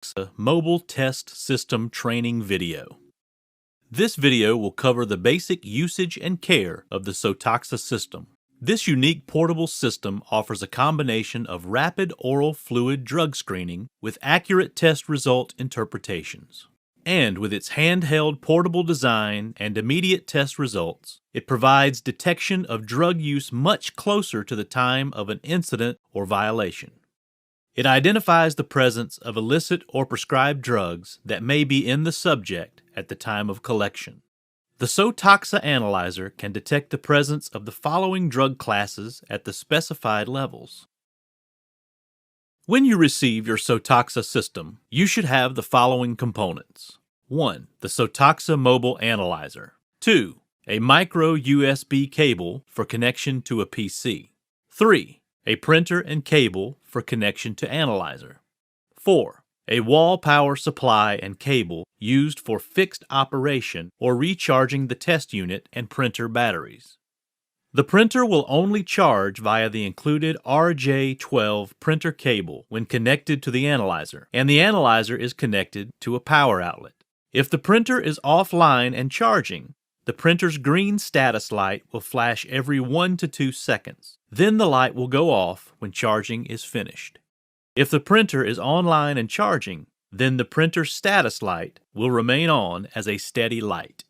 SoToxa Mobile Test System Training video. This video will cover the basic usage and care of the SoToxa system. This unique portable system offers a combination of rapid oral fluid drug screening with accurate test result interpretations. And with its handheld portable design and immediate test results, it provides detection of drug use much closer to the time of an incident or violation. It identifies the presence of illicit or prescribed drugs that may be in the subject at the time of collection. The SoToxa analyzer can detect the presence of the following drug classes at the specified levels. When you receive your SoToxa system, you should have the following components. 1. The SoToxa Mobile Analyzer. 2. A micro USB cable for connection to a PC. 3. A printer and cable for connection to analyzer. 4. A wall power supply and cable used for fixed operation or recharging the test unit and printer batteries. The printer will only charge via the included RJ12 printer cable when connected to the analyzer, and the analyzer is connected to a power outlet. If the printer is offline and charging, the printer's green status light will flash every 1 to 2 seconds. Then the light will go off when charging is finished. If the printer is online and charging, then the printer's status light will remain on as a steady light.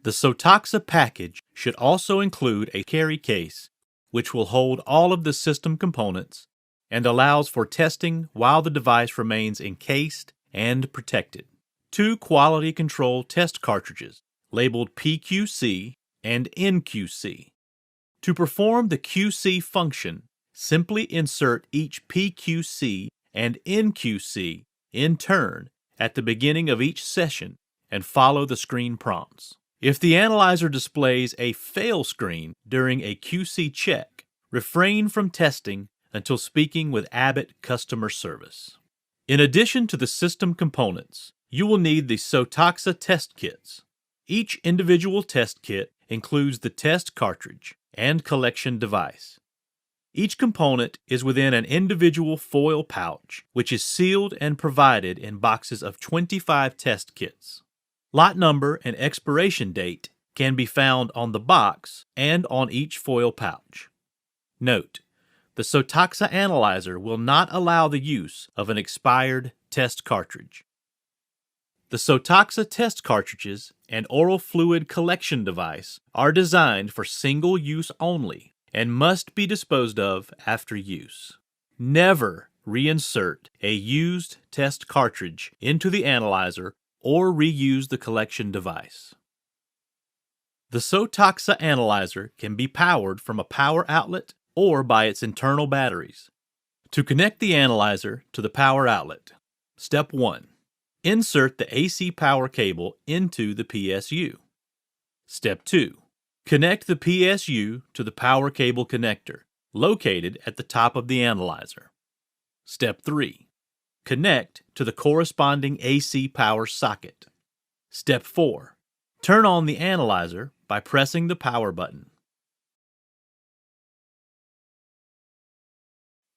The SoToxa package should also include a carry case, which will hold all of the system components and allows for testing while the device remains encased and protected. 2 quality control test cartridges, labeled PQC and NQC. To perform the QC function, simply insert each PQC and NQC in turn at the beginning of each session and follow the screen prompts. If the analyzer displays a fail screen during a QC check, refrain from testing until speaking with Abbott customer service. In addition to the system components, you will need the SoToxa test kits. Each individual test kit includes the test cartridge and collection device. Each component is within an individual foil pouch, which is sealed and provided in boxes of 25 test kits. Lot number and expiration date can be found on the box and on each foil pouch. Note: the SoToxa analyzer will not allow the use of an expired test cartridge. The SoToxa test cartridges and oral fluid collection device are designed for single use only and must be disposed of after use. Never reinsert a used test cartridge into the analyzer or reuse the collection device. The SoToxa analyzer can be powered from a power outlet or by its internal batteries. To connect the analyzer to the power outlet, Step 1. Insert the AC power cable into the PSU. Step 2. Connect the PSU to the power cable connector, located at the top of the analyzer. Step 3. Connect to the corresponding AC power socket. Step 4. Turn on the analyzer by pressing the power button.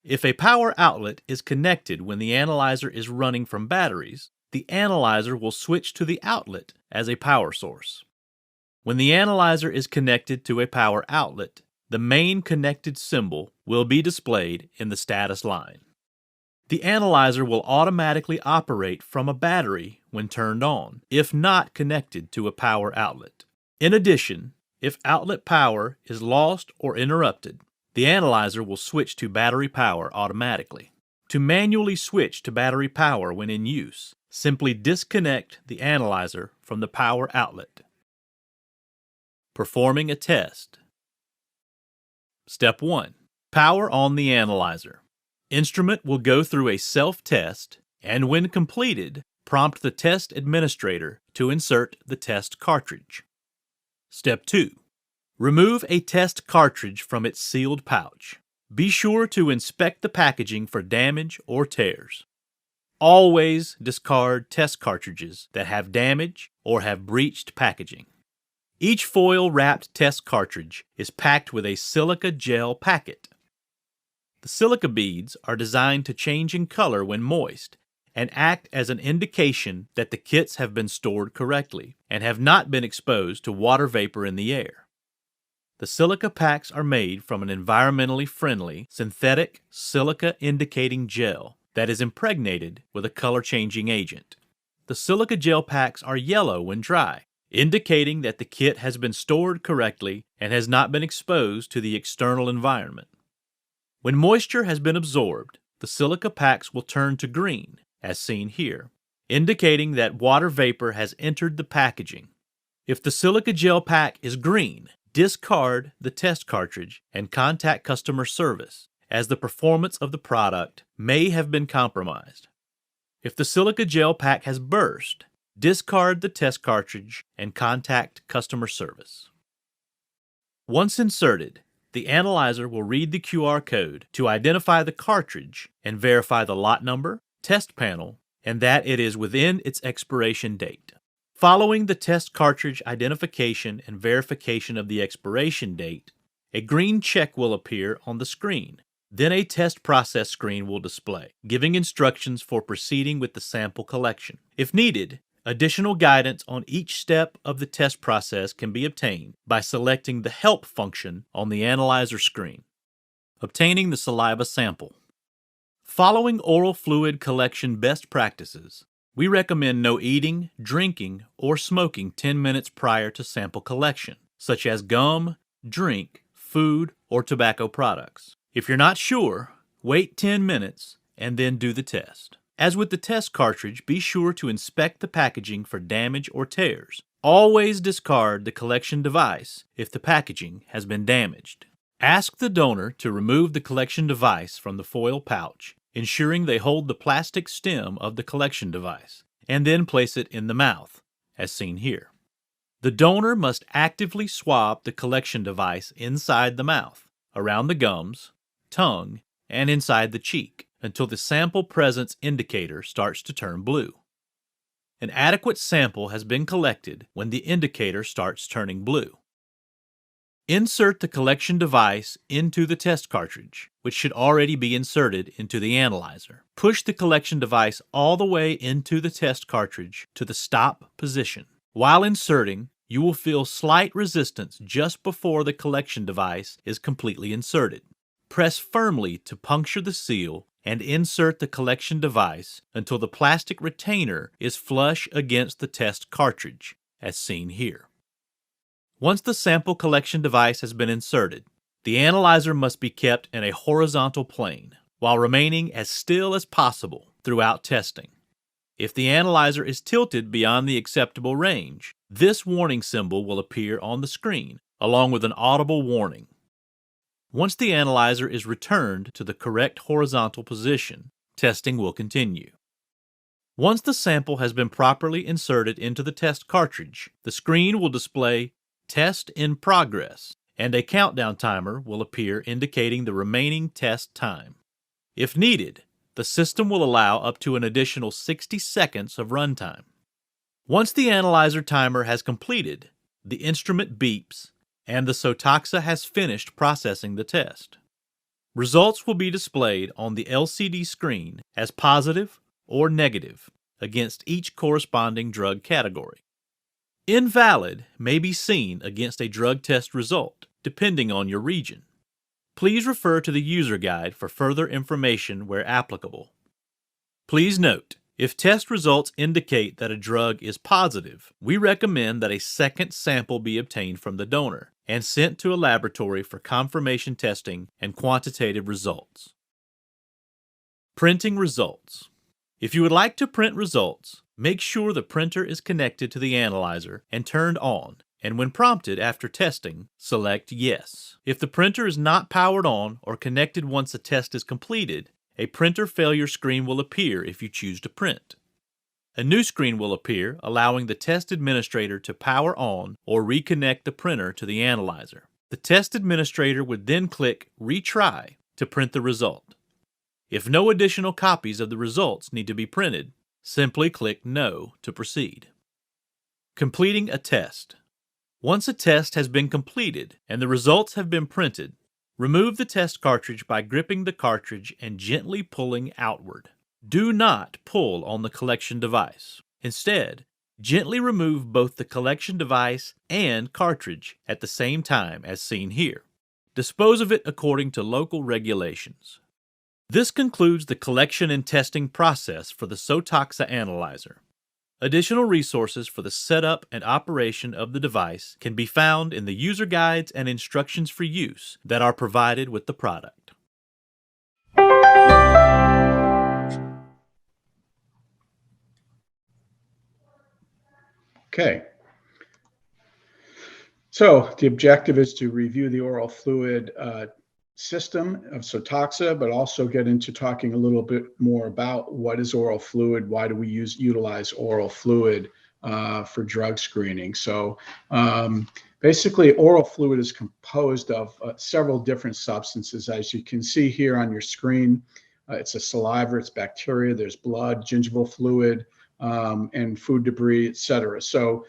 If a power outlet is connected when the analyzer is running from batteries, the analyzer will switch to the outlet as a power source. When the analyzer is connected to a power outlet, the main connected symbol will be displayed in the status line. The analyzer will automatically operate from a battery when turned on, if not connected to a power outlet. In addition, if outlet power is lost or interrupted, the analyzer will switch to battery power automatically. To manually switch to battery power when in use, simply disconnect the analyzer from the power outlet. Performing a test. Step 1. Power on the analyzer. Instrument will go through a self-test and when completed, prompt the test administrator to insert the test cartridge. Step 2. Remove a test cartridge from its sealed pouch. Be sure to inspect the packaging for damage or tears. Always discard test cartridges that have damage or have breached packaging. Each foil-wrapped test cartridge is packed with a silica gel packet. The silica beads are designed to change in color when moist and act as an indication that the kits have been stored correctly and have not been exposed to water vapor in the air. The silica packs are made from an environmentally friendly synthetic silica indicating gel that is impregnated with a color-changing agent. The silica gel packs are yellow when dry, indicating that the kit has been stored correctly and has not been exposed to the external environment. When moisture has been absorbed, the silica packs will turn to green, as seen here, indicating that water vapor has entered the packaging. If the silica gel pack is green, discard the test cartridge and contact customer service, as the performance of the product may have been compromised. If the silica gel pack has burst, discard the test cartridge and contact customer service. Once inserted, the analyzer will read the QR code to identify the cartridge and verify the lot number, test panel, and that it is within its expiration date. Following the test cartridge identification and verification of the expiration date, a green check will appear on the screen. Then a test process screen will display, giving instructions for proceeding with the sample collection. If needed, additional guidance on each step of the test process can be obtained by selecting the Help function on the analyzer screen. Obtaining the saliva sample. Following oral fluid collection best practices, we recommend no eating, drinking, or smoking 10 minutes prior to sample collection, such as gum, drink, food, or tobacco products. If you're not sure, wait 10 minutes and then do the test. As with the test cartridge, be sure to inspect the packaging for damage or tears. Always discard the collection device if the packaging has been damaged. Ask the donor to remove the collection device from the foil pouch, ensuring they hold the plastic stem of the collection device, and then place it in the mouth, as seen here. The donor must actively swab the collection device inside the mouth, around the gums, tongue, and inside the cheek until the sample presence indicator starts to turn blue. An adequate sample has been collected when the indicator starts turning blue. Insert the collection device into the test cartridge, which should already be inserted into the analyzer. Push the collection device all the way into the test cartridge to the stop position. While inserting, you will feel slight resistance just before the collection device is completely inserted. Press firmly to puncture the seal and insert the collection device until the plastic retainer is flush against the test cartridge, as seen here. Once the sample collection device has been inserted, the analyzer must be kept in a horizontal plane while remaining as still as possible throughout testing. If the analyzer is tilted beyond the acceptable range, this warning symbol will appear on the screen, along with an audible warning. Once the analyzer is returned to the correct horizontal position, testing will continue. Once the sample has been properly inserted into the test cartridge, the screen will display Test in Progress, and a countdown timer will appear indicating the remaining test time. If needed, the system will allow up to an additional 60 seconds of runtime. Once the analyzer timer has completed, the instrument beeps and the SoToxa has finished processing the test. Results will be displayed on the LCD screen as positive or negative against each corresponding drug category. Invalid may be seen against a drug test result, depending on your region. Please refer to the user guide for further information where applicable. Please note, if test results indicate that a drug is positive, we recommend that a second sample be obtained from the donor and sent to a laboratory for confirmation testing and quantitative results. Printing results. If you would like to print results, make sure the printer is connected to the analyzer and turned on, and when prompted after testing, select Yes. If the printer is not powered on or connected once a test is completed, a printer failure screen will appear if you choose to print. A new screen will appear allowing the test administrator to power on or reconnect the printer to the analyzer. The test administrator would then click Retry to print the result. If no additional copies of the results need to be printed, simply click No to proceed. Completing a test. Once a test has been completed and the results have been printed, remove the test cartridge by gripping the cartridge and gently pulling outward. Do not pull on the collection device. Instead, gently remove both the collection device and cartridge at the same time as seen here. Dispose of it according to local regulations. This concludes the collection and testing process for the SoToxa analyzer. Additional resources for the setup and operation of the device can be found in the user guides and instructions for use that are provided with the product. Okay. So the objective is to review the oral fluid system of SoToxa, but also get into talking a little bit more about what is oral fluid, why do we utilize oral fluid for drug screening. So basically, oral fluid is composed of several different substances. As you can see here on your screen, it's a saliva, it's bacteria, there's blood, gingival fluid, and food debris, etc. So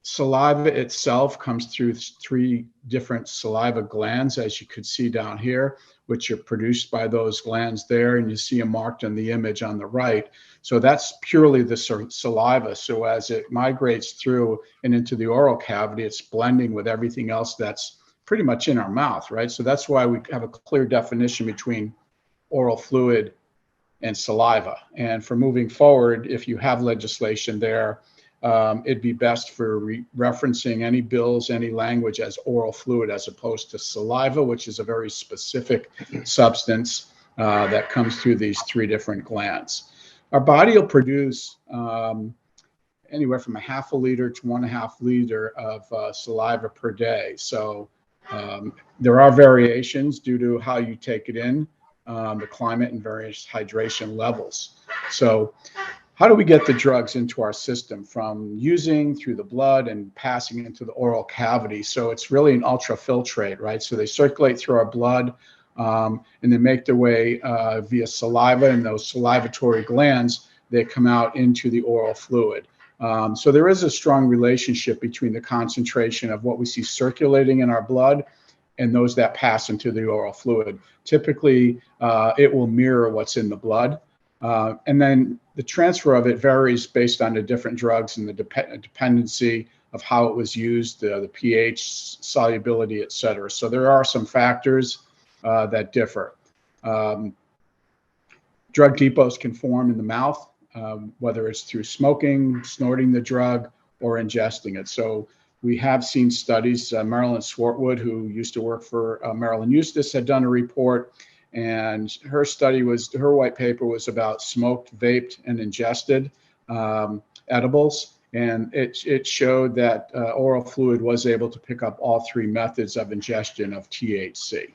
saliva itself comes through 3 different saliva glands, as you could see down here, which are produced by those glands there, and you see them marked on the image on the right. So that's purely the saliva. So as it migrates through and into the oral cavity, it's blending with everything else that's pretty much in our mouth, right? So that's why we have a clear definition between oral fluid and saliva. And for moving forward, if you have legislation there, it'd be best for referencing any bills, any language as oral fluid as opposed to saliva, which is a very specific substance that comes through these 3 different glands. Our body will produce anywhere from 1/2 liter to 1.5 liter of saliva per day. So there are variations due to how you take it in, the climate and various hydration levels. So how do we get the drugs into our system from using through the blood and passing into the oral cavity? So it's really an ultrafiltrate, right? So they circulate through our blood and they make their way via saliva, and those salivatory glands, they come out into the oral fluid. So there is a strong relationship between the concentration of what we see circulating in our blood and those that pass into the oral fluid. Typically, it will mirror what's in the blood. And then the transfer of it varies based on the different drugs and the dependency of how it was used, the pH, solubility, et cetera. So there are some factors that differ. Drug depots can form in the mouth, whether it's through smoking, snorting the drug, or ingesting it. So we have seen studies. Marilyn Swartwood, who used to work for Marilyn Eustis, had done a report. And her white paper was about smoked, vaped, and ingested edibles. And it showed that oral fluid was able to pick up all 3 methods of ingestion of THC.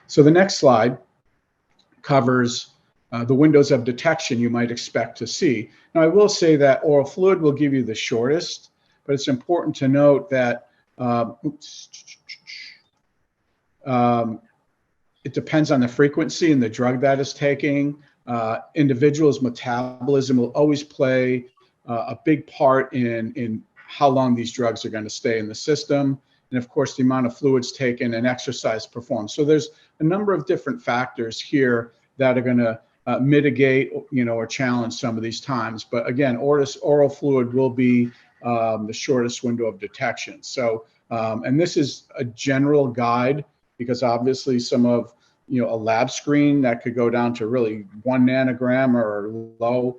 So the next slide covers the windows of detection you might expect to see. Now, I will say that oral fluid will give you the shortest, but it's important to note that it depends on the frequency and the drug that is taking. Individuals' metabolism will always play a big part in how long these drugs are going to stay in the system. And of course, the amount of fluids taken and exercise performed. So there's a number of different factors here that are going to mitigate, or challenge some of these times. But again, oral fluid will be the shortest window of detection. So, and this is a general guide, because obviously some of, a lab screen that could go down to really 1 nanogram or low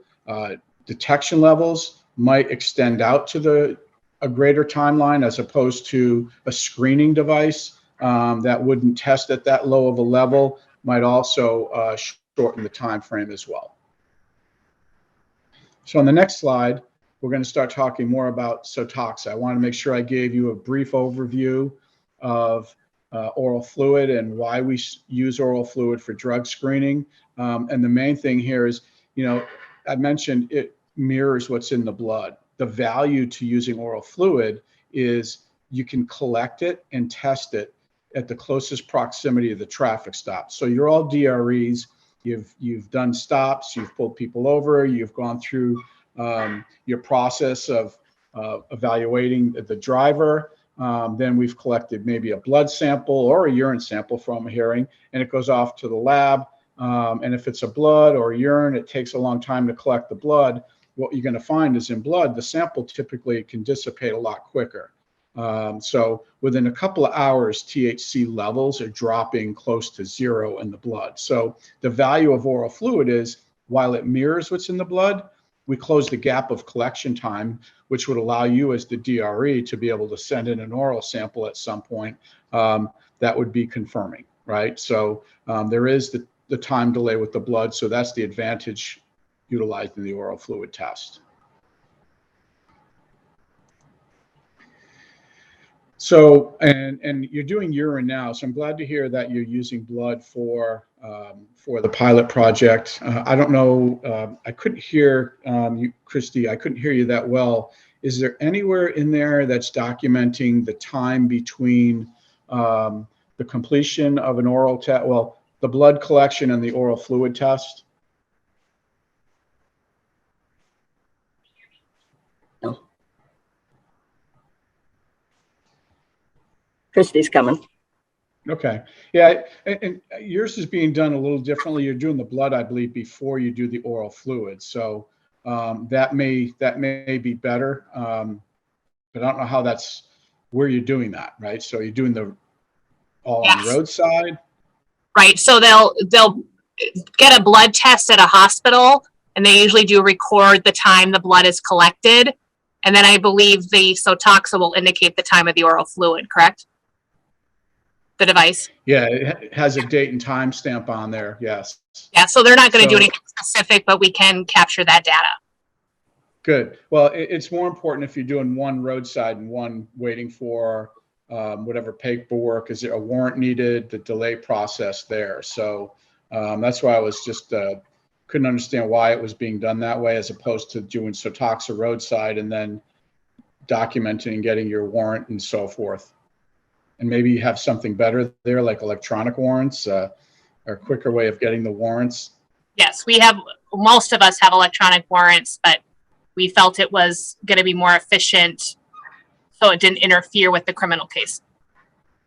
detection levels might extend out to a greater timeline, as opposed to a screening device that wouldn't test at that low of a level might also shorten the time frame as well. So on the next slide, we're going to start talking more about SoToxa. I want to make sure I gave you a brief overview of oral fluid and why we use oral fluid for drug screening. And the main thing here is, I mentioned it mirrors what's in the blood. The value to using oral fluid is you can collect it and test it at the closest proximity of the traffic stop. So you're all DREs, you've done stops, you've pulled people over, you've gone through your process of evaluating the driver. Then we've collected maybe a blood sample or a urine sample from a hearing, and it goes off to the lab. And if it's a blood or urine, it takes a long time to collect the blood. What you're going to find is in blood, the sample typically can dissipate a lot quicker. So within a couple of hours, THC levels are dropping close to zero in the blood. So the value of oral fluid is, while it mirrors what's in the blood, we close the gap of collection time, which would allow you as the DRE to be able to send in an oral sample at some point that would be confirming, right? So there is the time delay with the blood. So that's the advantage utilizing the oral fluid test. So, and you're doing urine now, so I'm glad to hear that you're using blood for the pilot project. I don't know, I couldn't hear you, Christy. I couldn't hear you that well. Is there anywhere in there that's documenting the time between the completion of an oral test, well, the blood collection and the oral fluid test? No. Christy's coming. Okay. Yeah. And yours is being done a little differently. You're doing the blood, I believe, before you do the oral fluid. So that may be better. But I don't know how that's where you're doing that, right? So you're doing the all on the roadside. Right. So they'll get a blood test at a hospital, and they usually do record the time the blood is collected. And then I believe the SoToxa will indicate the time of the oral fluid, correct? The device. Yeah, it has a date and time stamp on there. Yes. Yeah. So they're not going to do anything specific, but we can capture that data. Good. Well, it's more important if you're doing one roadside and one waiting for whatever paperwork. Is there a warrant needed? The delay process there. So that's why I was just couldn't understand why it was being done that way, as opposed to doing SoToxa roadside and then documenting and getting your warrant and so forth. And maybe you have something better there, like electronic warrants, or a quicker way of getting the warrants. Yes, we have. Most of us have electronic warrants, but we felt it was going to be more efficient, so it didn't interfere with the criminal case.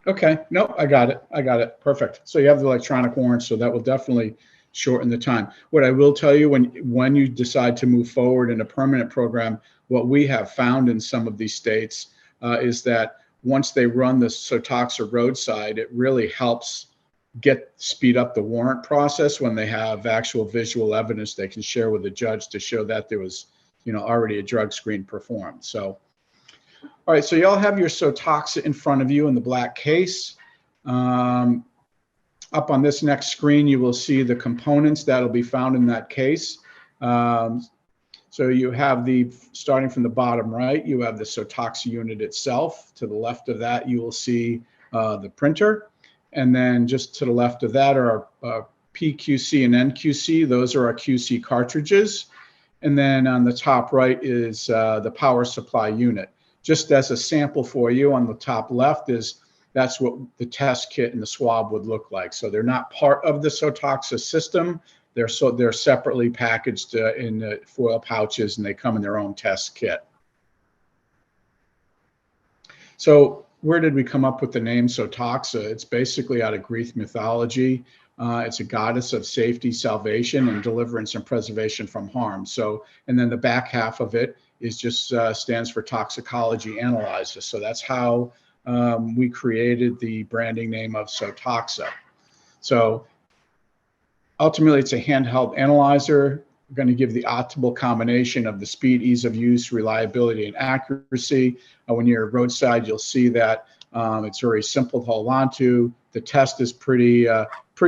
Okay. No, I got it. Perfect. So you have the electronic warrants, so that will definitely shorten the time. What I will tell you, when you decide to move forward in a permanent program, what we have found in some of these states is that once they run the SoToxa roadside, it really helps speed up the warrant process when they have actual visual evidence they can share with the judge to show that there was, already a drug screen performed. So, all right, so you all have your SoToxa in front of you in the black case. Up on this next screen, you will see the components that'll be found in that case. So you have starting from the bottom right, you have the SoToxa unit itself. To the left of that, you will see the printer. And then just to the left of that are PQC and NQC. Those are our QC cartridges. And then on the top right is the power supply unit. Just as a sample for you, on the top left that's what the test kit and the swab would look like. So they're not part of the SoToxa system. They're separately packaged in foil pouches, and they come in their own test kit. So where did we come up with the name SoToxa? It's basically out of Greek mythology. It's a goddess of safety, salvation, and deliverance and preservation from harm. So, and then the back half of it is just stands for toxicology analyzer. So that's how we created the branding name of SoToxa. So ultimately, it's a handheld analyzer. We're going to give the optimal combination of the speed, ease of use, reliability, and accuracy. When you're roadside, you'll see that it's very simple to hold on to. The test is pretty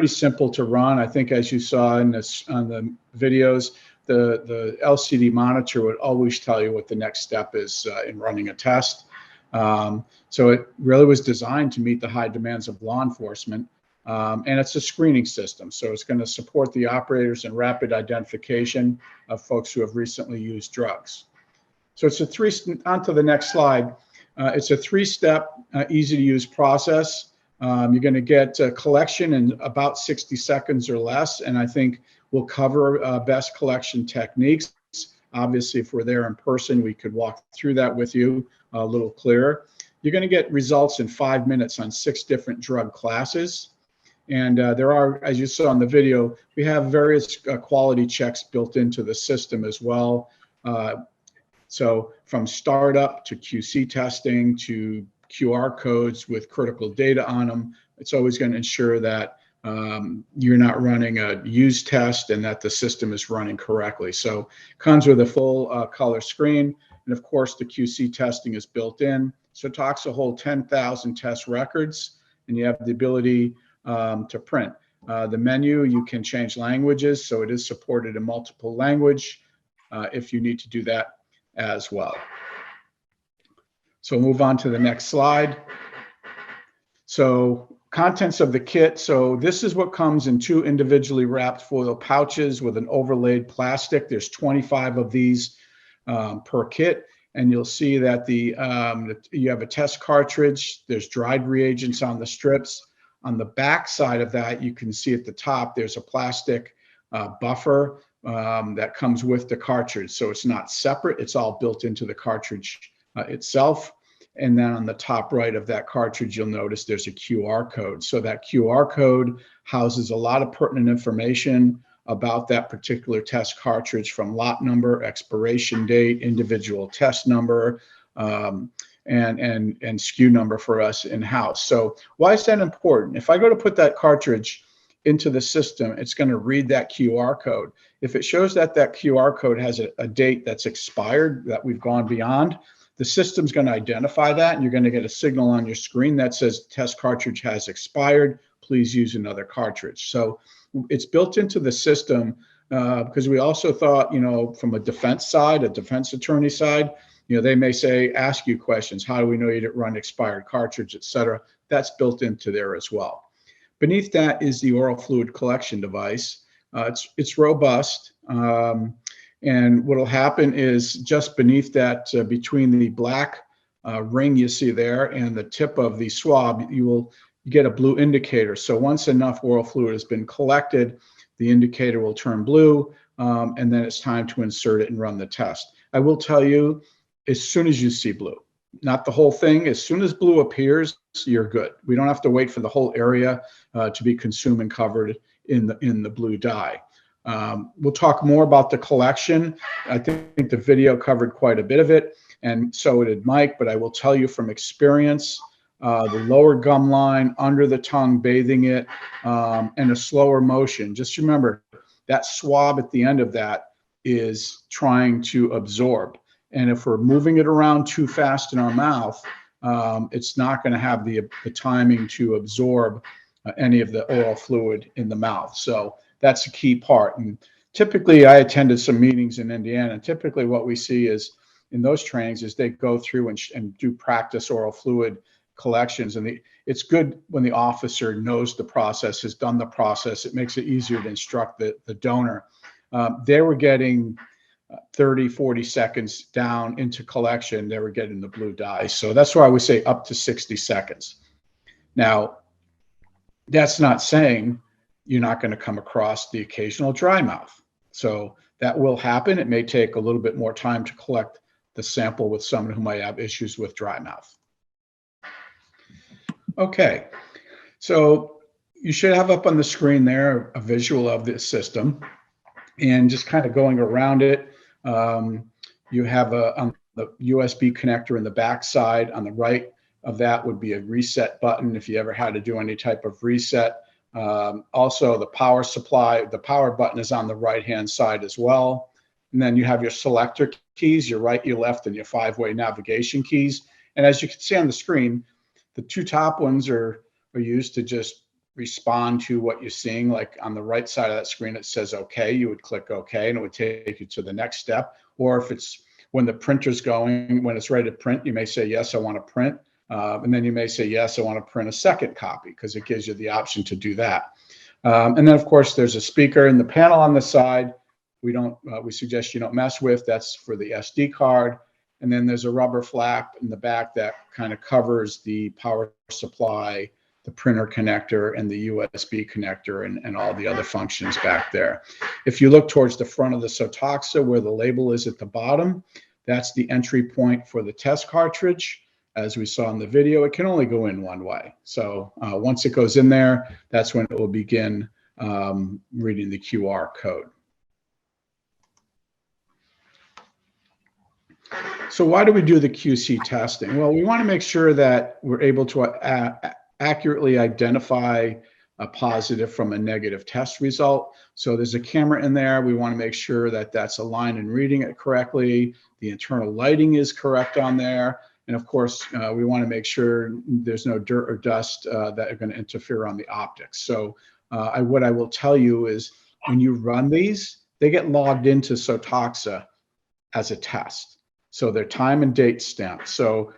simple to run. I think, as you saw on the videos, the LCD monitor would always tell you what the next step is in running a test. So it really was designed to meet the high demands of law enforcement. And it's a screening system. So it's going to support the operators in rapid identification of folks who have recently used drugs. So it's on to the next slide. It's a three-step, easy to use process. You're going to get a collection in about 60 seconds or less. And I think we'll cover best collection techniques. Obviously, if we're there in person, we could walk through that with you a little clearer. you're going to get results in 5 minutes on 6 different drug classes. And there are, as you saw in the video, we have various quality checks built into the system as well. So from startup to QC testing to QR codes with critical data on them, it's always going to ensure that you're not running a use test and that the system is running correctly. So it comes with a full color screen. And of course, the QC testing is built in. SoToxa holds 10,000 test records, and you have the ability to print. The menu, you can change languages, so it is supported in multiple language if you need to do that as well. So we'll move on to the next slide. So contents of the kit. So this is what comes in 2 individually wrapped foil pouches with an overlaid plastic. There's 25 of these per kit. And you'll see that you have a test cartridge. There's dried reagents on the strips. On the back side of that, you can see at the top, there's a plastic buffer that comes with the cartridge. So it's not separate. It's all built into the cartridge itself. And then on the top right of that cartridge, you'll notice there's a QR code. So that QR code houses a lot of pertinent information about that particular test cartridge, from lot number, expiration date, individual test number, and SKU number for us in-house. So why is that important? If I go to put that cartridge into the system, it's going to read that QR code. If it shows that that QR code has a date that's expired, that we've gone beyond, the system's going to identify that, and you're going to get a signal on your screen that says test cartridge has expired. Please use another cartridge. So it's built into the system because we also thought, from a defense side, a defense attorney side, they may ask you questions. How do we know you didn't run expired cartridge, et cetera? That's built into there as well. Beneath that is the oral fluid collection device. It's robust. And what will happen is just beneath that, between the black ring you see there and the tip of the swab, you get a blue indicator. So once enough oral fluid has been collected, the indicator will turn blue, and then it's time to insert it and run the test. I will tell you, as soon as you see blue, not the whole thing, as soon as blue appears, you're good. We don't have to wait for the whole area to be consumed and covered in the blue dye. We'll talk more about the collection. I think the video covered quite a bit of it, and so did Mike, but I will tell you from experience, the lower gum line, under the tongue, bathing it, and a slower motion. Just remember, that swab at the end of that is trying to absorb. And if we're moving it around too fast in our mouth, it's not going to have the timing to absorb any of the oral fluid in the mouth. So that's a key part. And typically, I attended some meetings in Indiana, and typically what we see is in those trainings is they go through and do practice oral fluid collections. And it's good when the officer knows the process, has done the process. It makes it easier to instruct the donor. They were getting 30, 40 seconds down into collection, they were getting the blue dye. So that's why we say up to 60 seconds. Now, that's not saying you're not going to come across the occasional dry mouth. So that will happen. It may take a little bit more time to collect the sample with someone who might have issues with dry mouth. Okay, so you should have up on the screen there a visual of this system, and just kind of going around it. You have on the USB connector in the back side. On the right of that would be a reset button if you ever had to do any type of reset. Also, the power supply, the power button is on the right-hand side as well. And then you have your selector keys, your right, your left, and your 5-way navigation keys. And as you can see on the screen, the 2 top ones are used to just respond to what you're seeing. Like on the right side of that screen, it says OK. You would click OK, and it would take you to the next step. Or if it's when the printer's going, when it's ready to print, you may say, yes, I want to print. And then you may say, yes, I want to print a second copy, because it gives you the option to do that. And then, of course, there's a speaker in the panel on the side. We suggest you don't mess with. That's for the SD card. And then there's a rubber flap in the back that kind of covers the power supply, the printer connector, and the USB connector, and all the other functions back there. If you look towards the front of the SoToxa, where the label is at the bottom, that's the entry point for the test cartridge. as we saw in the video, it can only go in one way. So once it goes in there, that's when it will begin reading the QR code. So why do we do the QC testing? Well, we want to make sure that we're able to accurately identify a positive from a negative test result. So there's a camera in there. We want to make sure that that's aligned and reading it correctly. The internal lighting is correct on there. And of course, we want to make sure there's no dirt or dust that are going to interfere on the optics. So what I will tell you is when you run these, they get logged into SoToxa as a test. So they're time and date stamped. So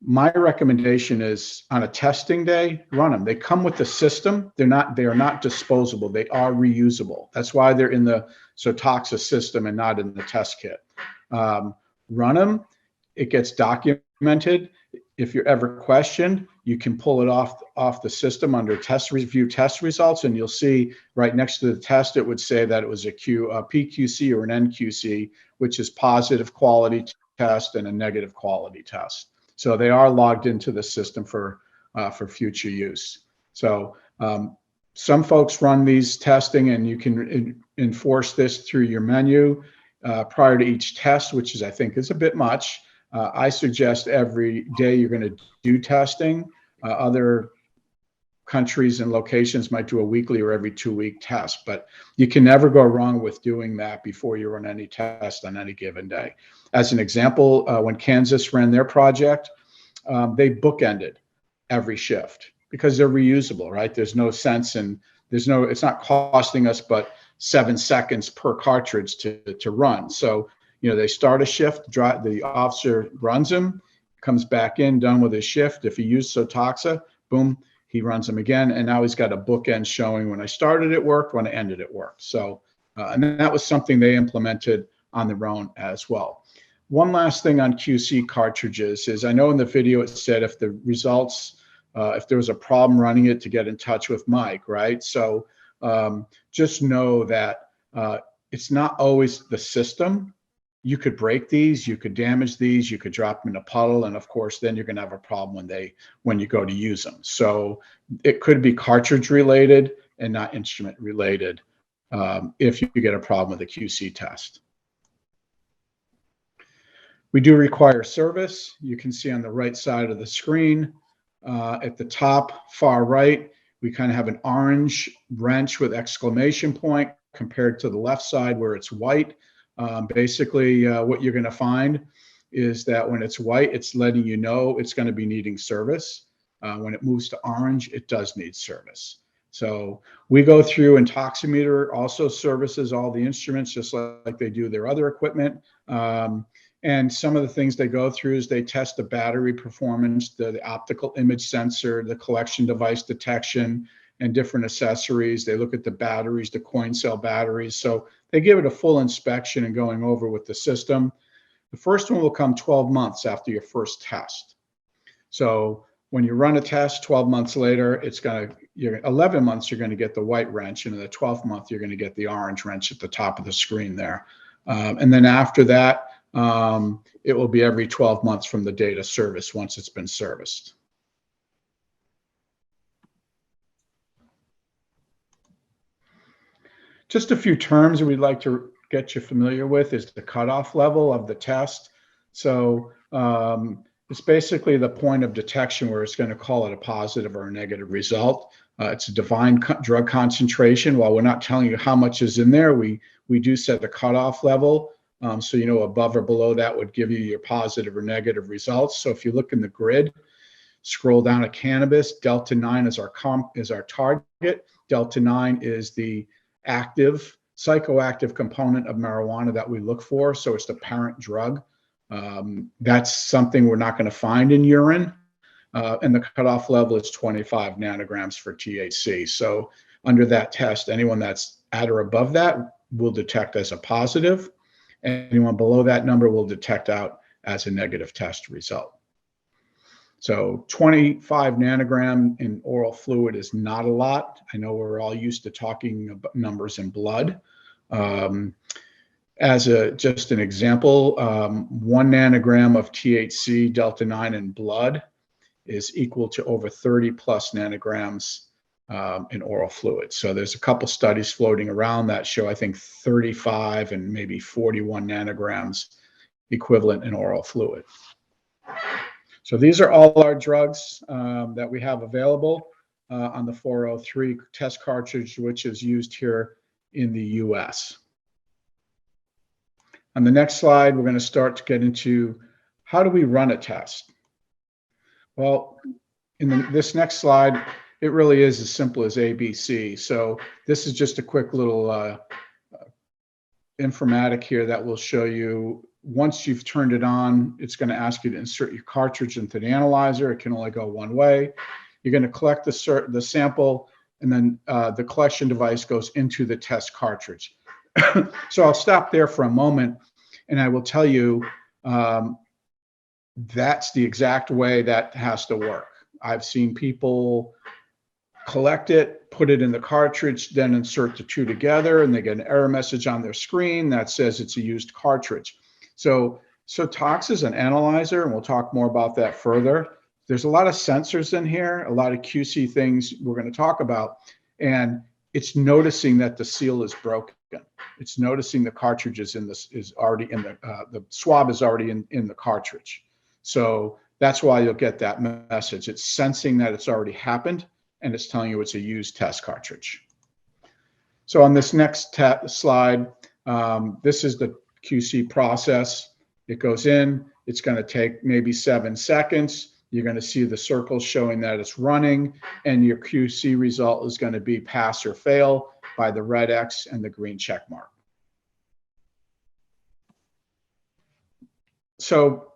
my recommendation is on a testing day, run them. They come with the system. They are not disposable. They are reusable. That's why they're in the SoToxa system and not in the test kit. Run them. It gets documented. If you're ever questioned, you can pull it off the system under test review test results, and you'll see right next to the test, it would say that it was a PQC or an NQC, which is positive quality test and a negative quality test. So they are logged into the system for future use. So some folks run these testing, and you can enforce this through your menu prior to each test, which I think is a bit much. I suggest every day you're going to do testing. Other countries and locations might do a weekly or every 2-week test, but you can never go wrong with doing that before you run any test on any given day. As an example, when Kansas ran their project, they bookended every shift because they're reusable, right? There's no sense in, it's not costing us but 7 seconds per cartridge to run. So, they start a shift, the officer runs them, comes back in, done with his shift. If he used SoToxa, boom, he runs them again. And now he's got a bookend showing when I started it worked, when I ended it worked. So, and that was something they implemented on their own as well. One last thing on QC cartridges is I know in the video it said if the results, if there was a problem running it, to get in touch with Mike, right? So just know that it's not always the system. You could break these, you could damage these, you could drop them in a puddle, and of course, then you're going to have a problem when you go to use them. So it could be cartridge related and not instrument related if you get a problem with a QC test. We do require service. You can see on the right side of the screen, at the top far right, we kind of have an orange wrench with exclamation point compared to the left side where it's white. Basically, what you're going to find is that when it's white, it's letting you know it's going to be needing service. When it moves to orange, it does need service. So we go through, and Toximeter also services all the instruments just like they do their other equipment. And some of the things they go through is they test the battery performance, the optical image sensor, the collection device detection, and different accessories. They look at the batteries, the coin cell batteries. So they give it a full inspection and going over with the system. The first one will come 12 months after your first test. So when you run a test 12 months later, 11 months, you're going to get the white wrench. And in the 12th month, you're going to get the orange wrench at the top of the screen there. And then after that, it will be every 12 months from the date of service once it's been serviced. Just a few terms we'd like to get you familiar with is the cutoff level of the test. So it's basically the point of detection where it's going to call it a positive or a negative result. It's a defined drug concentration. While we're not telling you how much is in there, we do set a cutoff level. So above or below that would give you your positive or negative results. So if you look in the grid, scroll down to cannabis, delta 9 is our target. Delta 9 is the active, psychoactive component of marijuana that we look for. So it's the parent drug. That's something we're not going to find in urine. And the cutoff level is 25 nanograms for THC. So under that test, anyone that's at or above that will detect as a positive. Anyone below that number will detect out as a negative test result. So 25 nanogram in oral fluid is not a lot. I know we're all used to talking about numbers in blood. As just an example, 1 nanogram of THC delta 9 in blood is equal to over 30 plus nanograms in oral fluid. So there's a couple studies floating around that show, I think, 35 and maybe 41 nanograms equivalent in oral fluid. So these are all our drugs that we have available on the 403 test cartridge, which is used here in the US. On the next slide, we're going to start to get into how do we run a test? Well, in this next slide, it really is as simple as ABC. So this is just a quick little informatic here that will show you once you've turned it on, it's going to ask you to insert your cartridge into the analyzer. It can only go one way. You're going to collect the sample, and then the collection device goes into the test cartridge. So I'll stop there for a moment, and I will tell you that's the exact way that has to work. I've seen people collect it, put it in the cartridge, then insert the two together, and they get an error message on their screen that says it's a used cartridge. So SoToxa is an analyzer, and we'll talk more about that further. There's a lot of sensors in here, a lot of QC things we're going to talk about, and it's noticing that the seal is broken. It's noticing the cartridge is already in the swab is already in the cartridge. So that's why you'll get that message. It's sensing that it's already happened, and it's telling you it's a used test cartridge. So on this next slide, this is the QC process. It goes in, it's going to take maybe 7 seconds. You're going to see the circles showing that it's running, and your QC result is going to be pass or fail by the red X and the green check mark. So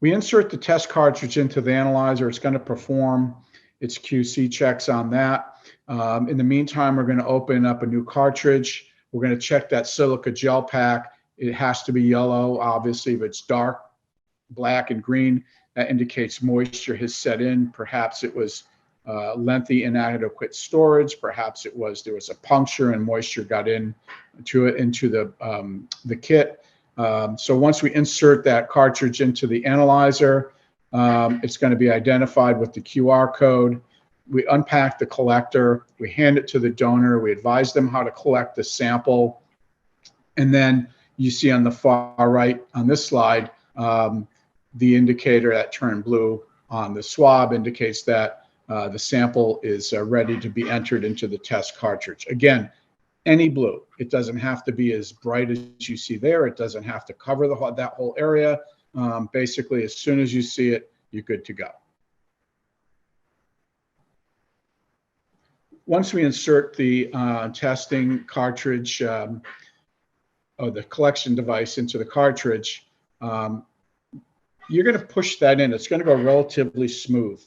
we insert the test cartridge into the analyzer. It's going to perform its QC checks on that. In the meantime, we're going to open up a new cartridge. We're going to check that silica gel pack. It has to be yellow, obviously. If it's dark, black, and green, that indicates moisture has set in. Perhaps it was lengthy inadequate storage. Perhaps there was a puncture and moisture got into the kit. So once we insert that cartridge into the analyzer, it's going to be identified with the QR code. We unpack the collector, we hand it to the donor, we advise them how to collect the sample, and then you see on the far right on this slide, the indicator that turned blue on the swab indicates that the sample is ready to be entered into the test cartridge. Again, any blue. It doesn't have to be as bright as you see there. It doesn't have to cover that whole area. Basically, as soon as you see it, you're good to go. Once we insert the testing cartridge or the collection device into the cartridge, you're going to push that in. It's going to go relatively smooth.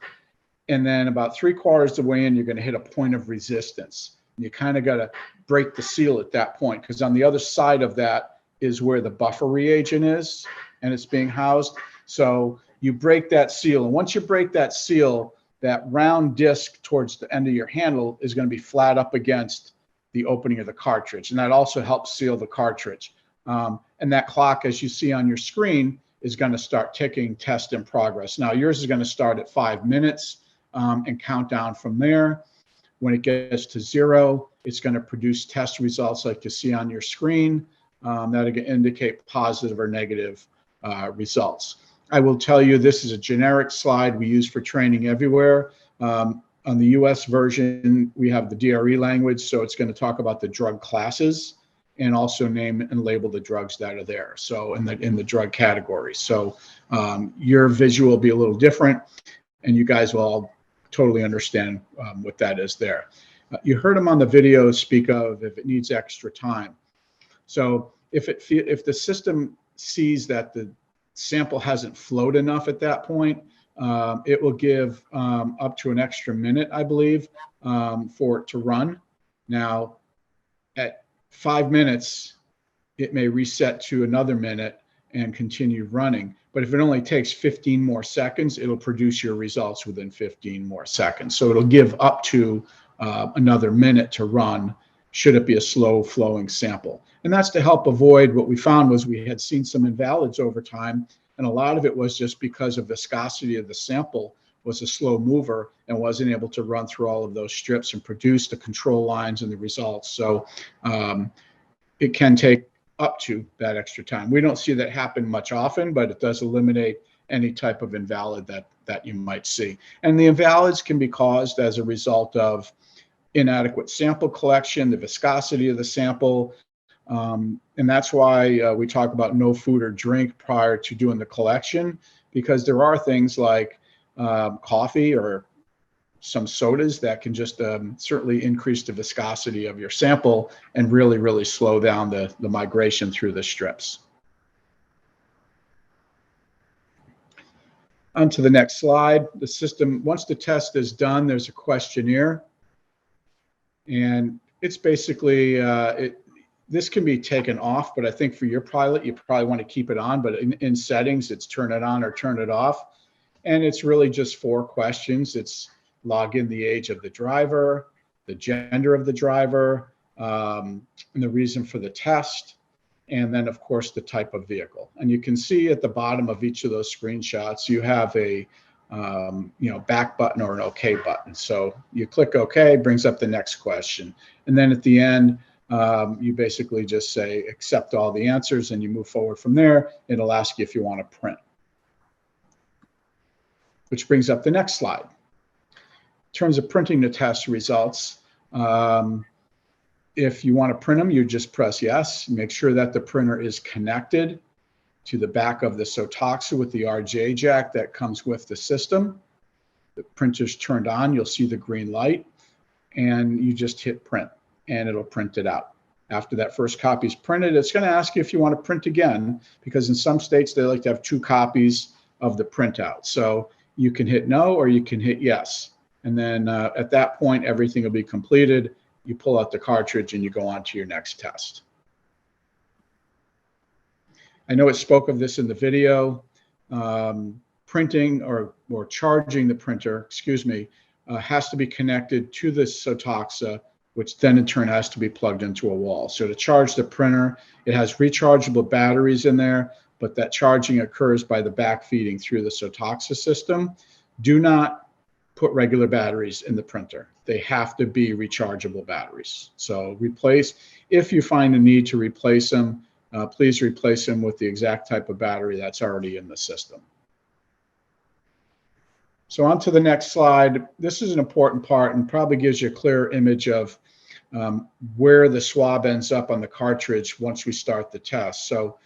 And then about 3/4 of the way in, you're going to hit a point of resistance. And you kind of got to break the seal at that point, because on the other side of that is where the buffer reagent is, and it's being housed. So you break that seal. And once you break that seal, that round disc towards the end of your handle is going to be flat up against the opening of the cartridge. And that also helps seal the cartridge. And that clock, as you see on your screen, is going to start ticking test in progress. Now, yours is going to start at 5 minutes and count down from there. When it gets to 0, it's going to produce test results like you see on your screen that indicate positive or negative results. I will tell you, this is a generic slide we use for training everywhere. On the US version, we have the DRE language, so it's going to talk about the drug classes and also name and label the drugs that are there. So in the drug category. So your visual will be a little different, and you guys will all totally understand what that is there. You heard him on the video speak of if it needs extra time. So if the system sees that the sample hasn't flowed enough at that point, it will give up to an extra minute, I believe, for it to run. Now, at 5 minutes, it may reset to another minute and continue running. But if it only takes 15 more seconds, it'll produce your results within 15 more seconds. So it'll give up to another minute to run, should it be a slow flowing sample. And that's to help avoid what we found was we had seen some invalids over time. And a lot of it was just because of viscosity of the sample was a slow mover and wasn't able to run through all of those strips and produce the control lines and the results. So it can take up to that extra time. We don't see that happen much often, but it does eliminate any type of invalid that you might see. And the invalids can be caused as a result of inadequate sample collection, the viscosity of the sample. And that's why we talk about no food or drink prior to doing the collection, because there are things like coffee or some sodas that can just certainly increase the viscosity of your sample and really, really slow down the migration through the strips. On to the next slide. The system, once the test is done, there's a questionnaire. And it's basically, this can be taken off, but I think for your pilot, you probably want to keep it on. But in settings, it's turn it on or turn it off. And it's really just 4 questions. It's log in the age of the driver, the gender of the driver, and the reason for the test, and then, of course, the type of vehicle. And you can see at the bottom of each of those screenshots, you have a back button or an OK button. So you click OK, brings up the next question. And then at the end, you basically just say accept all the answers and you move forward from there. It'll ask you if you want to print. Which brings up the next slide. In terms of printing the test results, if you want to print them, you just press yes. Make sure that the printer is connected to the back of the SoToxa with the RJ jack that comes with the system. The printer's turned on, you'll see the green light, and you just hit print, and it'll print it out. After that first copy is printed, it's going to ask you if you want to print again, because in some states they like to have 2 copies of the printout. So you can hit no or you can hit yes. And then at that point, everything will be completed. You pull out the cartridge and you go on to your next test. I know it spoke of this in the video. Printing or charging the printer, has to be connected to the SoToxa, which then in turn has to be plugged into a wall. So to charge the printer, it has rechargeable batteries in there, but that charging occurs by the backfeeding through the SoToxa system. Do not put regular batteries in the printer. They have to be rechargeable batteries. So if you find a need to replace them, please replace them with the exact type of battery that's already in the system. So on to the next slide. This is an important part and probably gives you a clear image of where the swab ends up on the cartridge once we start the test. So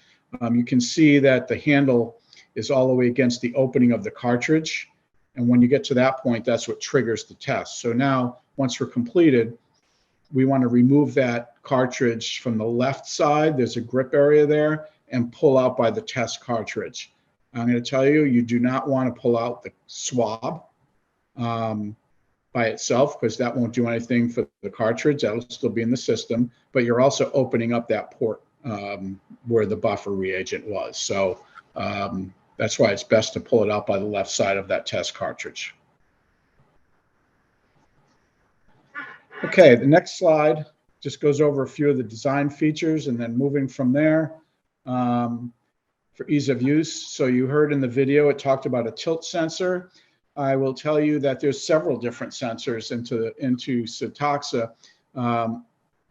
you can see that the handle is all the way against the opening of the cartridge. And when you get to that point, that's what triggers the test. So now, once we're completed, we want to remove that cartridge from the left side. There's a grip area there, and pull out by the test cartridge. I'm going to tell you, you do not want to pull out the swab by itself, because that won't do anything for the cartridge. That'll still be in the system, but you're also opening up that port where the buffer reagent was. So that's why it's best to pull it out by the left side of that test cartridge. Okay, the next slide just goes over a few of the design features, and then moving from there for ease of use. So you heard in the video, it talked about a tilt sensor. I will tell you that there's several different sensors into SoToxa.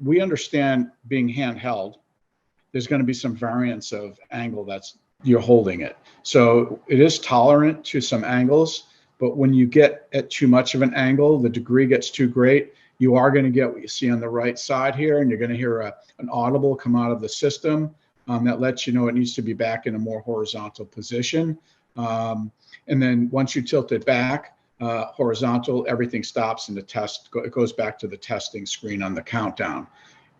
We understand being handheld, there's going to be some variance of angle that's you're holding it. So it is tolerant to some angles, but when you get at too much of an angle, the degree gets too great, you are going to get what you see on the right side here, and you're going to hear an audible come out of the system that lets you know it needs to be back in a more horizontal position. And then once you tilt it back horizontal, everything stops and it goes back to the testing screen on the countdown.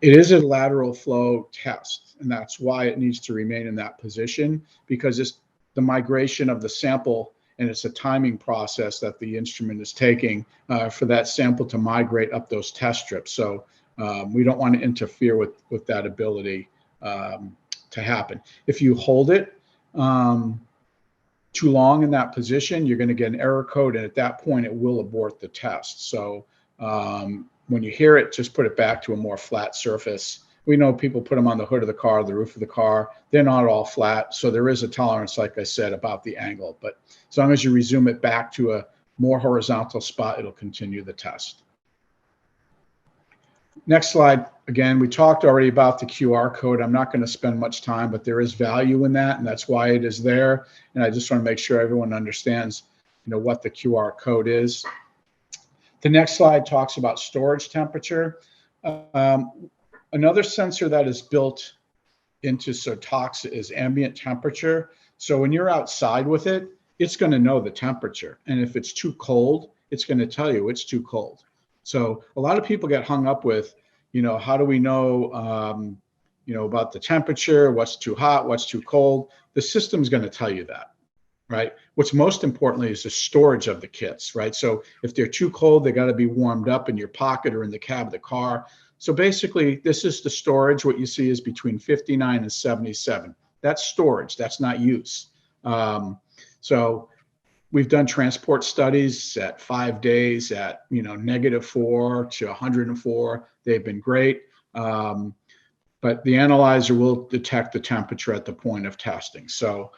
It is a lateral flow test, and that's why it needs to remain in that position, because it's the migration of the sample, and it's a timing process that the instrument is taking for that sample to migrate up those test strips. So we don't want to interfere with that ability to happen. If you hold it too long in that position, you're going to get an error code, and at that point it will abort the test. So when you hear it, just put it back to a more flat surface we know people put them on the hood of the car, the roof of the car. They're not all flat. So there is a tolerance, like I said, about the angle. But as long as you resume it back to a more horizontal spot, it'll continue the test. Next slide. Again, we talked already about the QR code. I'm not going to spend much time, but there is value in that, and that's why it is there. And I just want to make sure everyone understands, what the QR code is. The next slide talks about storage temperature. Another sensor that is built into SoToxa is ambient temperature. So when you're outside with it, it's going to know the temperature. And if it's too cold, it's going to tell you it's too cold. So a lot of people get hung up with, how do we know, about the temperature, what's too hot, what's too cold? The system's going to tell you that, right? What's most importantly is the storage of the kits, right? So if they're too cold, they got to be warmed up in your pocket or in the cab of the car. So basically, this is the storage. What you see is between 59 and 77. That's storage. That's not use. So we've done transport studies at 5 days at -4 to 104. They've been great. But the analyzer will detect the temperature at the point of testing. So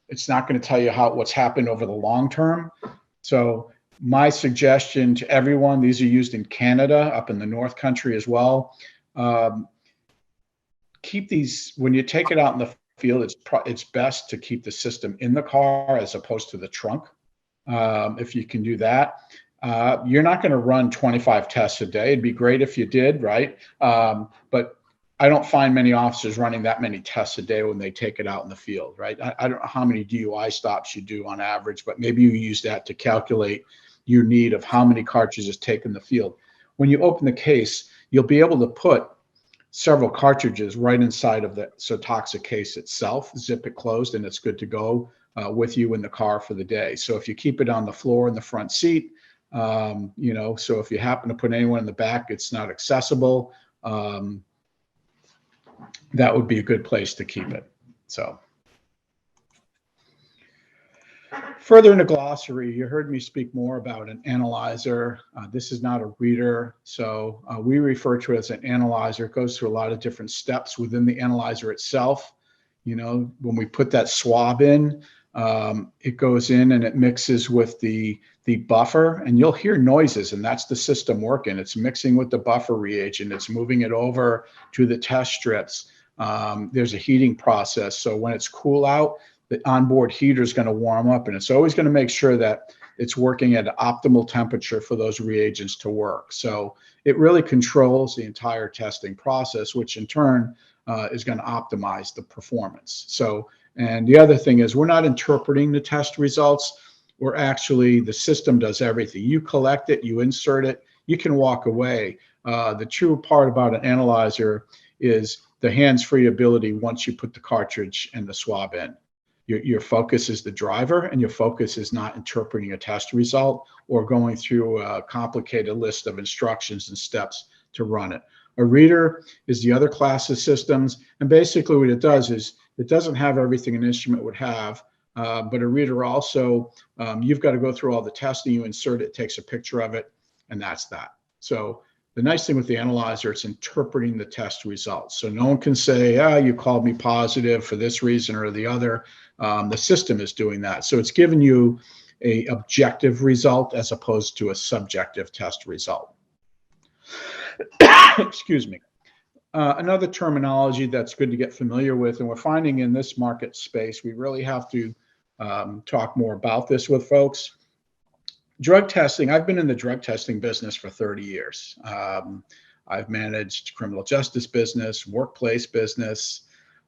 it's not going to tell you what's happened over the long term. So my suggestion to everyone, these are used in Canada, up in the North Country as well. Keep these, when you take it out in the field, it's best to keep the system in the car as opposed to the trunk. If you can do that, you're not going to run 25 tests a day. It'd be great if you did, right? But I don't find many officers running that many tests a day when they take it out in the field, right? I don't know how many DUI stops you do on average, but maybe you use that to calculate your need of how many cartridges take in the field. When you open the case, you'll be able to put several cartridges right inside of the SoToxa case itself, zip it closed, and it's good to go with you in the car for the day. So if you keep it on the floor in the front seat, so if you happen to put anyone in the back, it's not accessible. That would be a good place to keep it. So further in the glossary, you heard me speak more about an analyzer. This is not a reader. So we refer to it as an analyzer. It goes through a lot of different steps within the analyzer itself. When we put that swab in, it goes in and it mixes with the buffer, and you'll hear noises, and that's the system working. It's mixing with the buffer reagent. It's moving it over to the test strips. There's a heating process. So when it's cool out, the onboard heater is going to warm up, and it's always going to make sure that it's working at an optimal temperature for those reagents to work. So it really controls the entire testing process, which in turn is going to optimize the performance. So, and the other thing is we're not interpreting the test results. We're actually, the system does everything. You collect it, you insert it, you can walk away. The true part about an analyzer is the hands-free ability once you put the cartridge and the swab in. Your focus is the driver, and your focus is not interpreting a test result or going through a complicated list of instructions and steps to run it. A reader is the other class of systems, and basically what it does is it doesn't have everything an instrument would have, but a reader also, you've got to go through all the testing, you insert it, takes a picture of it, and that's that. So the nice thing with the analyzer, it's interpreting the test results. So no one can say, you called me positive for this reason or the other. The system is doing that. So it's giving you a objective result as opposed to a subjective test result. Excuse me. Another terminology that's good to get familiar with, and we're finding in this market space, we really have to talk more about this with folks. Drug testing, I've been in the drug testing business for 30 years. I've managed criminal justice business, workplace business,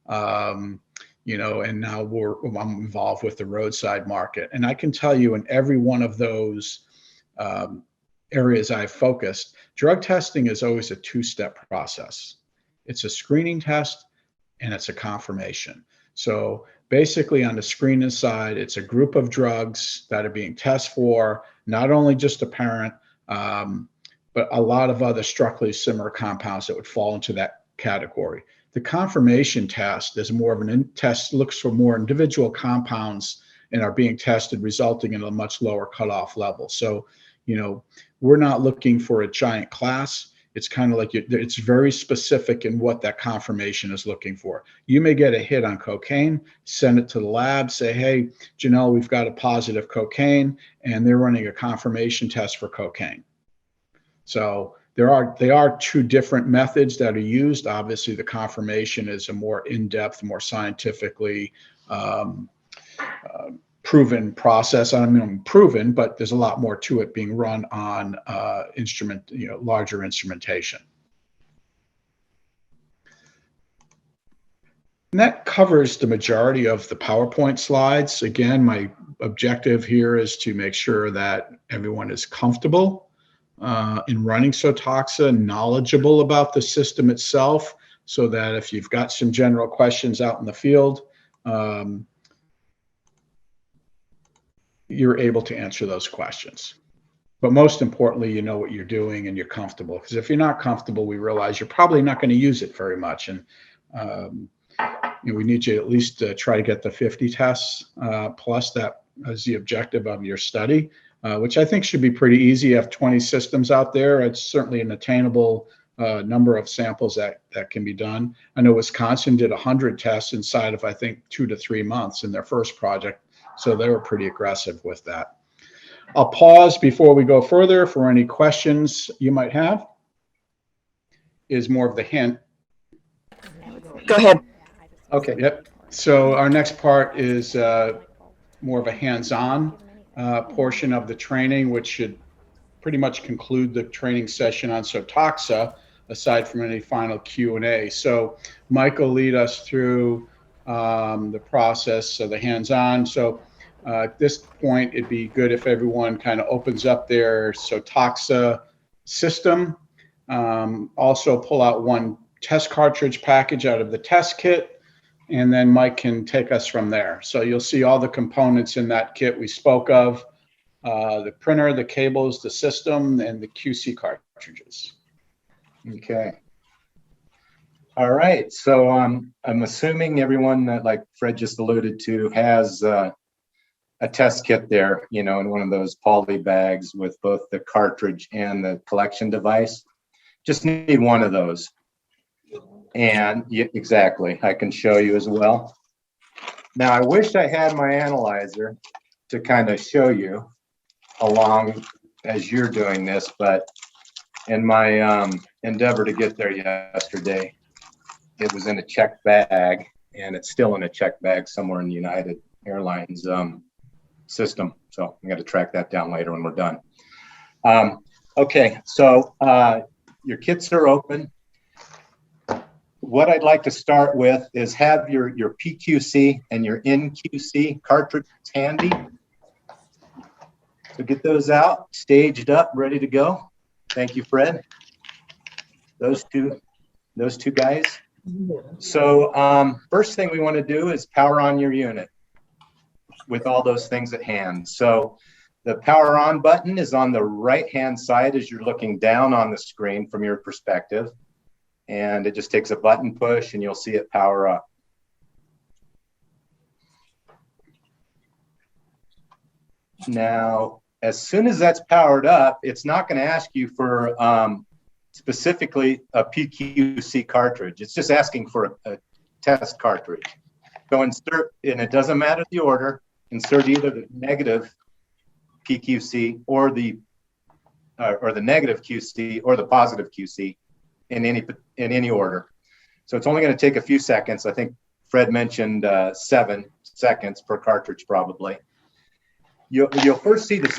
and now I'm involved with the roadside market. And I can tell you in every one of those areas I've focused, drug testing is always a two-step process. It's a screening test and it's a confirmation. So basically on the screening side, it's a group of drugs that are being tested for, not only just a parent, but a lot of other structurally similar compounds that would fall into that category. The confirmation test is more of an test, looks for more individual compounds and are being tested, resulting in a much lower cutoff level. So, we're not looking for a giant class. It's kind of like it's very specific in what that confirmation is looking for. You may get a hit on cocaine, send it to the lab, say, hey, Janelle, we've got a positive cocaine, and they're running a confirmation test for cocaine. So they are two different methods that are used. Obviously, the confirmation is a more in-depth, more scientifically proven process. I mean, proven, but there's a lot more to it being run on larger instrumentation. And that covers the majority of the PowerPoint slides. Again, my objective here is to make sure that everyone is comfortable in running SoToxa, knowledgeable about the system itself, so that if you've got some general questions out in the field, you're able to answer those questions. But most importantly, you know what you're doing and you're comfortable. Because if you're not comfortable, we realize you're probably not going to use it very much. And we need you to at least try to get the 50 tests plus. That is the objective of your study, which I think should be pretty easy. You have 20 systems out there. It's certainly an attainable number of samples that can be done. I know Wisconsin did 100 tests inside of, I think, 2 to 3 months in their first project. So they were pretty aggressive with that. I'll pause before we go further for any questions you might have. Is more of the hint. Go ahead. Okay. Yep. So our next part is more of a hands-on portion of the training, which should pretty much conclude the training session on SoToxa, aside from any final Q&A. So Mike will lead us through the process of the hands-on. So at this point, it'd be good if everyone kind of opens up their SoToxa system. Also pull out one test cartridge package out of the test kit, and then Mike can take us from there. So you'll see all the components in that kit we spoke of, the printer, the cables, the system, and the QC cartridges. Okay. All right. So I'm assuming everyone, like Fred just alluded to, has a test kit there, in one of those poly bags with both the cartridge and the collection device. Just need one of those. And yeah, exactly, I can show you as well. Now, I wish I had my analyzer to kind of show you along as you're doing this, but in my endeavor to get there yesterday, it was in a checked bag, and it's still in a checked bag somewhere in the United Airlines system. So I'm going to track that down later when we're done. Okay, so your kits are open. What I'd like to start with is have your PQC and your NQC cartridges handy. So get those out, staged up, ready to go. Thank you, Fred. Those two guys. So first thing we want to do is power on your unit with all those things at hand. So the power on button is on the right-hand side as you're looking down on the screen from your perspective. And it just takes a button push and you'll see it power up. Now, as soon as that's powered up, it's not going to ask you for specifically a PQC cartridge. It's just asking for a test cartridge. So insert, and it doesn't matter the order, insert either the negative PQC or the negative QC or the positive QC in any order. So it's only going to take a few seconds. I think Fred mentioned 7 seconds per cartridge probably. You'll first see the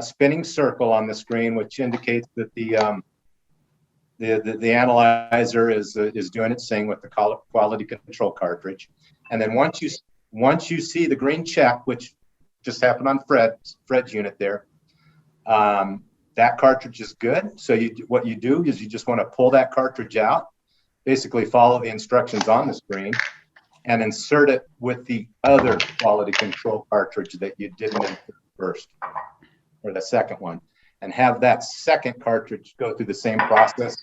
spinning circle on the screen, which indicates that the analyzer is doing its thing with the quality control cartridge. And then once you see the green check, which just happened on Fred's unit there, that cartridge is good. So what you do is you just want to pull that cartridge out, basically follow the instructions on the screen, and insert it with the other quality control cartridge that you didn't insert first, or the second one, and have that second cartridge go through the same process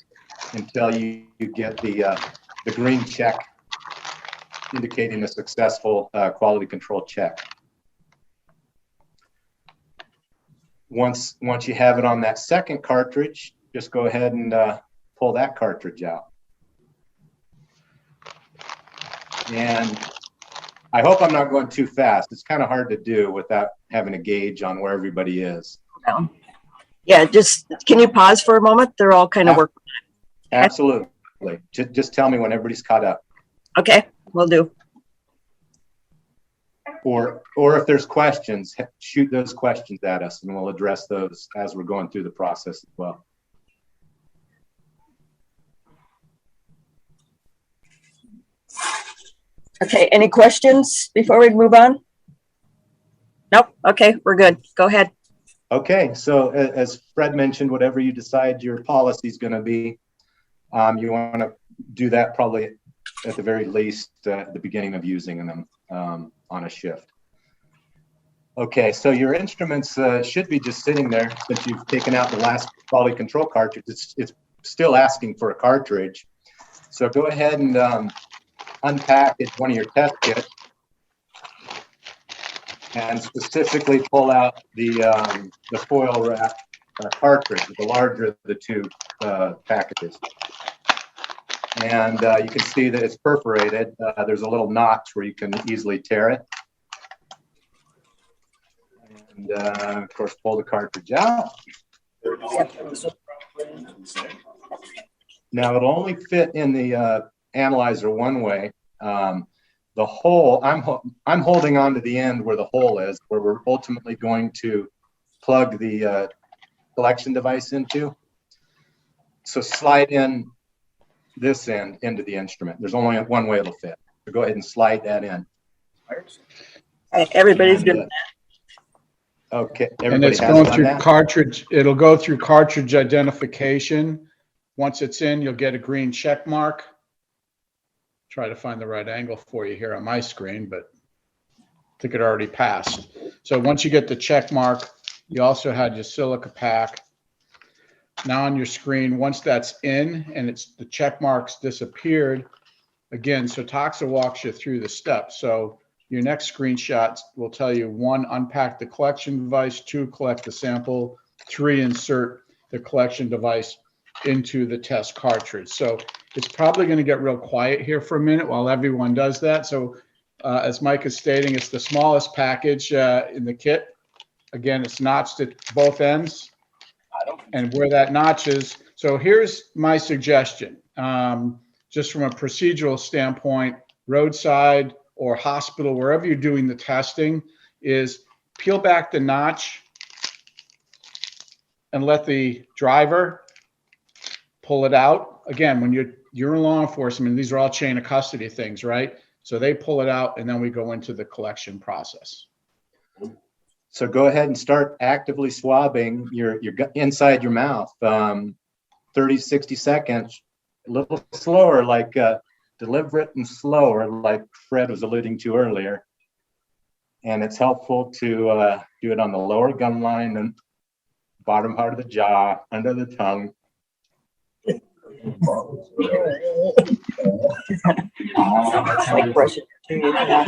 until you get the green check indicating a successful quality control check. Once you have it on that second cartridge, just go ahead and pull that cartridge out. And I hope I'm not going too fast. It's kind of hard to do without having a gauge on where everybody is. Yeah, just, can you pause for a moment? They're all kind of working. Absolutely. Just tell me when everybody's caught up. Okay, will do. Or if there's questions, shoot those questions at us and we'll address those as we're going through the process as well. Okay, any questions before we move on? Nope, okay, we're good. Go ahead. Okay, so as Fred mentioned, whatever you decide your policy is going to be, you want to do that probably at the very least at the beginning of using them on a shift. Okay, so your instruments should be just sitting there since you've taken out the last quality control cartridge. It's still asking for a cartridge. So go ahead and unpackage one of your test kits and specifically pull out the foil wrap cartridge, the larger of the two packages. And you can see that it's perforated. There's a little notch where you can easily tear it. And of course, pull the cartridge out. Now it'll only fit in the analyzer one way. The hole, I'm holding on to the end where the hole is, where we're ultimately going to plug the collection device into. So slide in this end into the instrument. There's only one way it'll fit. So go ahead and slide that in. Everybody's doing that. Okay. And it's going through cartridge. It'll go through cartridge identification. Once it's in, you'll get a green check mark. Try to find the right angle for you here on my screen, but I think it already passed. So once you get the check mark, you also had your silica pack. Now on your screen, once that's in and it's the check marks disappeared, again, SoToxa walks you through the steps. So your next screenshot will tell you 1, unpack the collection device, 2, collect the sample, 3, insert the collection device into the test cartridge. So it's probably going to get real quiet here for a minute while everyone does that. So as Mike is stating, it's the smallest package in the kit. Again, it's notched at both ends. And where that notch is, so here's my suggestion. Just from a procedural standpoint, roadside or hospital, wherever you're doing the testing, is peel back the notch and let the driver pull it out. Again, when you're in law enforcement, these are all chain of custody things, right? So they pull it out and then we go into the collection process. So go ahead and start actively swabbing your inside your mouth, 30, 60 seconds, a little slower, like deliberate and slower, like Fred was alluding to earlier. And it's helpful to do it on the lower gum line and bottom part of the jaw, under the tongue. It's like brushing your teeth.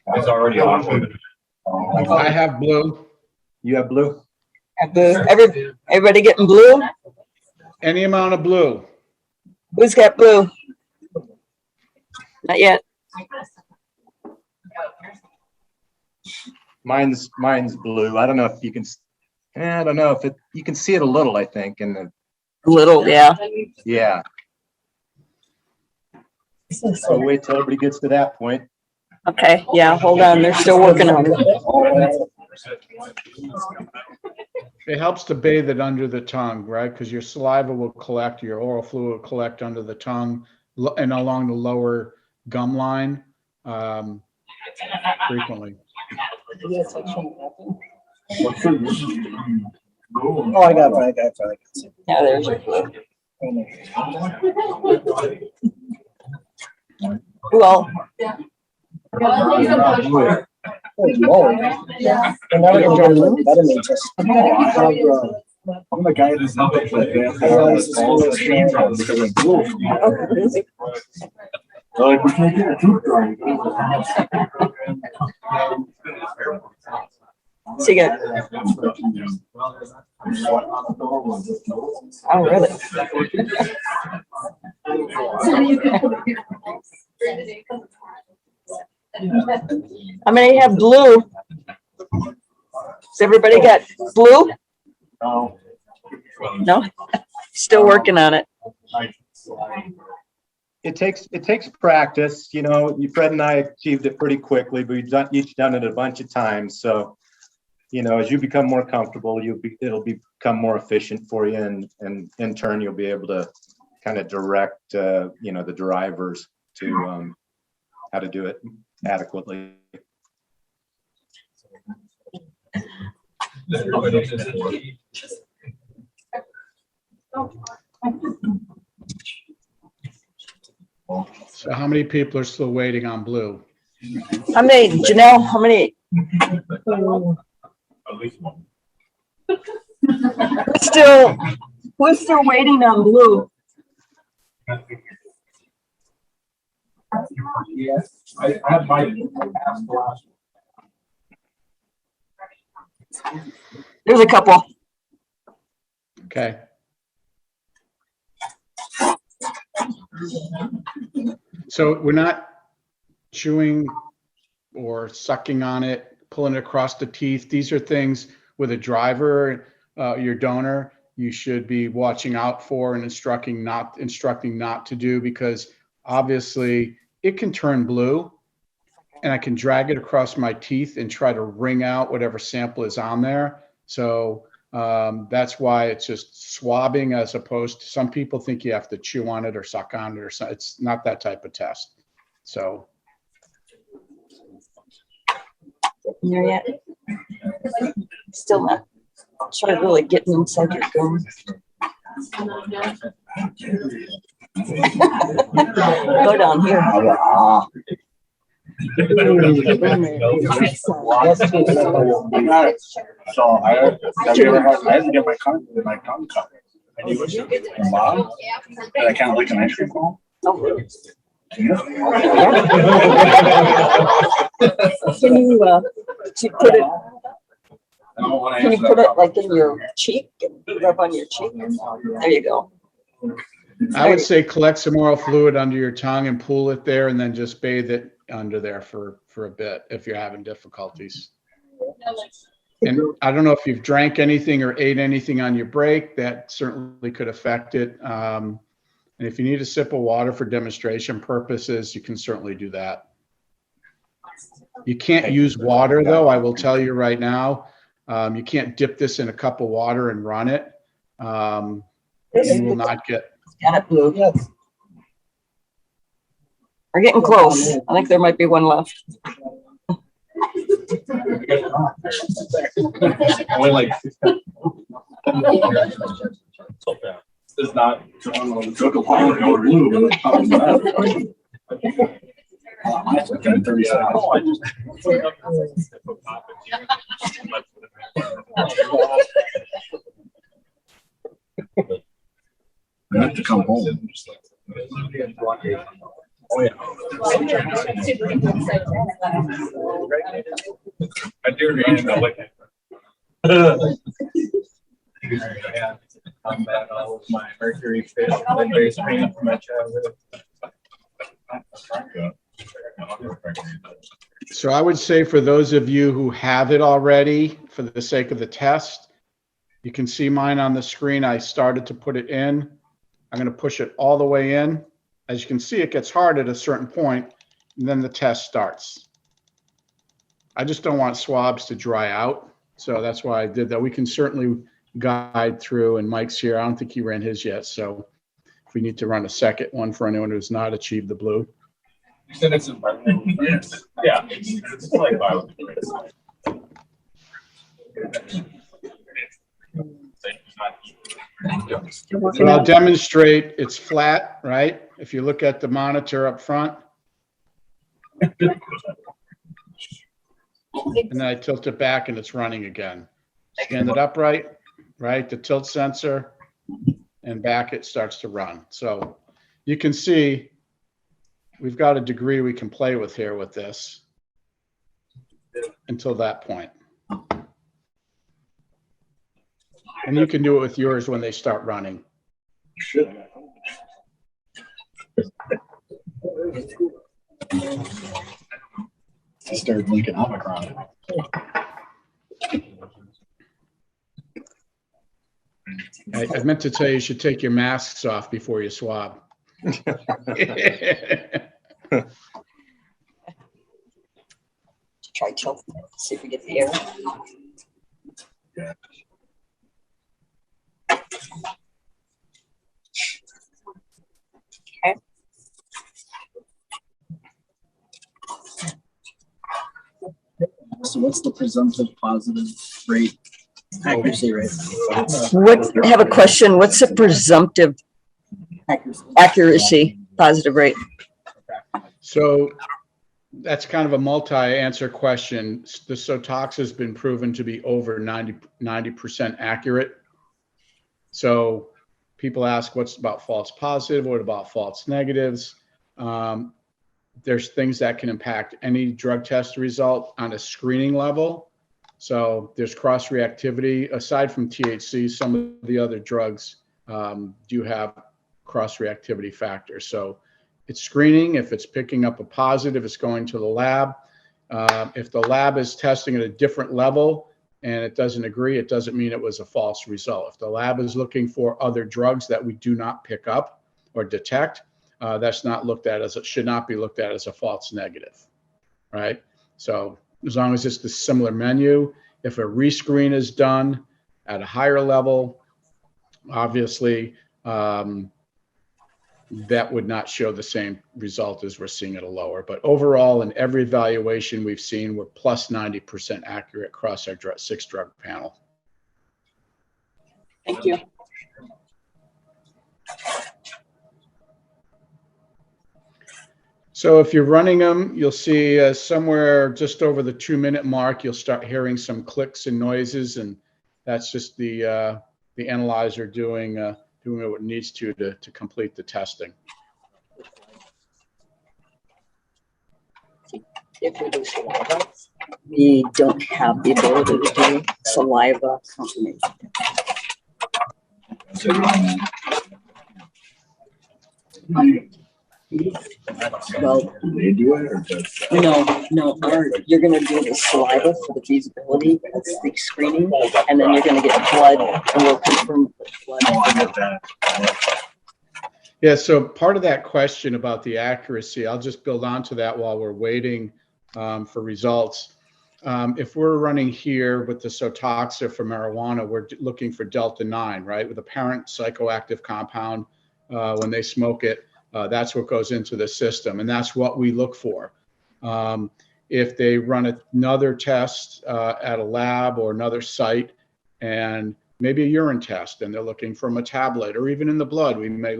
It's already off. I have blue. You have blue? Everybody getting blue? Any amount of blue. Who's got blue? Not yet. Mine's blue. I don't know if you can. I don't know if you can see it a little. I think in the Little, yeah. yeah. So wait till everybody gets to that point. Okay, yeah, hold on. They're still working on it. It helps to bathe it under the tongue, right? Because your saliva will collect, your oral fluid will collect under the tongue and along the lower gum line frequently. Oh, I got it. Yeah, there's your blue. Well, Yeah. And now we're going to better than just. I have, I'm the guy that's not Like, we can't get a tooth drawing. So you got, oh, really? How many have blue? Has everybody got blue? No. No? Still working on it. It takes practice, you know. Fred and I achieved it pretty quickly, but we've each done it a bunch of times. So, you know, as you become more comfortable, it'll become more efficient for you, and in turn, you'll be able to kind of direct, you know, the drivers to how to do it adequately. So how many people are still waiting on blue? How many, Janelle, how many? At least one. Who's still waiting on blue? Yes, I have my. There's a couple. Okay. So we're not chewing or sucking on it, pulling it across the teeth. These are things with a driver, your donor, you should be watching out for and instructing not to do, because obviously it can turn blue and I can drag it across my teeth and try to wring out whatever sample is on there. So that's why it's just swabbing, as opposed to, some people think you have to chew on it or suck on it or something. It's not that type of test. So. There yet? Still not. Try really getting inside your gum. Go down here. So have you ever had, I had to get my tongue cut. And you was mom, and I kind of like an ice cream cone. Oh, really? Can you? Can you put it like in your cheek and rub on your cheek? There you go. I would say collect some oral fluid under your tongue and pool it there, and then just bathe it under there for a bit if you're having difficulties. And I don't know if you've drank anything or ate anything on your break, that certainly could affect it. And if you need a sip of water for demonstration purposes, you can certainly do that. You can't use water though, I will tell you right now. You can't dip this in a cup of water and run it. You will not get. Got it, blue. Yes. We're getting close. I think there might be one left. Only like. It's not. Took a while to go blue. I took it in 30 seconds. I have to come home. Oh, yeah. I do read like I'm bad with my mercury fish and base paint from my childhood. So I would say for those of you who have it already, for the sake of the test, you can see mine on the screen. I started to put it in. I'm going to push it all the way in. As you can see, it gets hard at a certain point, and then the test starts. I just don't want swabs to dry out, so that's why I did that. We can certainly guide through, and Mike's here. I don't think he ran his yet, so if we need to run a second one for anyone who's not achieved the blue. You said it's environmental. Yes. Yeah, it's like violent. So I'll demonstrate. It's flat, right? If you look at the monitor up front. And then I tilt it back and it's running again. Stand it upright, right? The tilt sensor, and back it starts to run. So you can see we've got a degree we can play with here with this until that point. And you can do it with yours when they start running. Should. I started linking Omicron. I meant to tell you, you should take your masks off before you swab. Try tilting it, see if we get the air. Yeah. Okay. So what's the presumptive positive rate, accuracy rate? What, I have a question. What's the presumptive accuracy positive rate? So that's kind of a multi-answer question. The SoToxa has been proven to be over 90% accurate. So people ask, what's about false positive? What about false negatives? There's things that can impact any drug test result on a screening level. So there's cross-reactivity. Aside from THC, some of the other drugs do have cross-reactivity factors. So it's screening. If it's picking up a positive, it's going to the lab. If the lab is testing at a different level and it doesn't agree, it doesn't mean it was a false result. If the lab is looking for other drugs that we do not pick up or detect, that's not looked at as, it should not be looked at as a false negative, right? So as long as it's the similar menu, if a rescreen is done at a higher level, obviously that would not show the same result as we're seeing at a lower. But overall, in every evaluation we've seen, we're plus 90% accurate across our 6-drug panel. Thank you. So if you're running them, you'll see somewhere just over the 2-minute mark, you'll start hearing some clicks and noises, and that's just the analyzer doing what it needs to complete the testing. If we do saliva, we don't have the ability to do saliva confirmation. Well, They do it or just? no, you're gonna do the saliva for the feasibility, that's the screening, and then you're gonna get blood, and we'll confirm the blood. Yeah, so part of that question about the accuracy, I'll just build onto that while we're waiting for results. If we're running here with the SoToxa for marijuana, we're looking for Delta 9, right? With a parent psychoactive compound when they smoke it. That's what goes into the system, and that's what we look for. If they run another test at a lab or another site, and maybe a urine test, and they're looking for a metabolite, or even in the blood, we may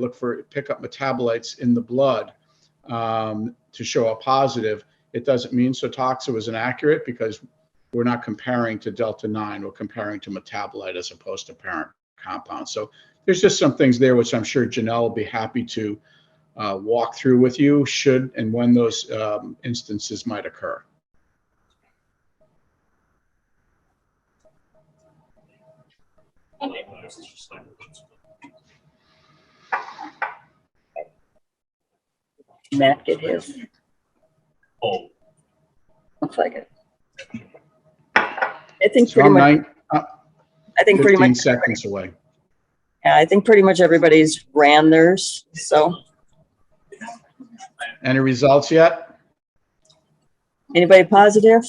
pick up metabolites in the blood to show a positive. It doesn't mean SoToxa was inaccurate, because we're not comparing to Delta 9, we're comparing to metabolite as opposed to parent compound. So there's just some things there which I'm sure Janelle will be happy to walk through with you should and when those instances might occur. Matt get his? Oh, Looks like it. I think So pretty I'm much. I think pretty 15 much. seconds away. Yeah, I think pretty much everybody's ran theirs. So, Any results yet? anybody positive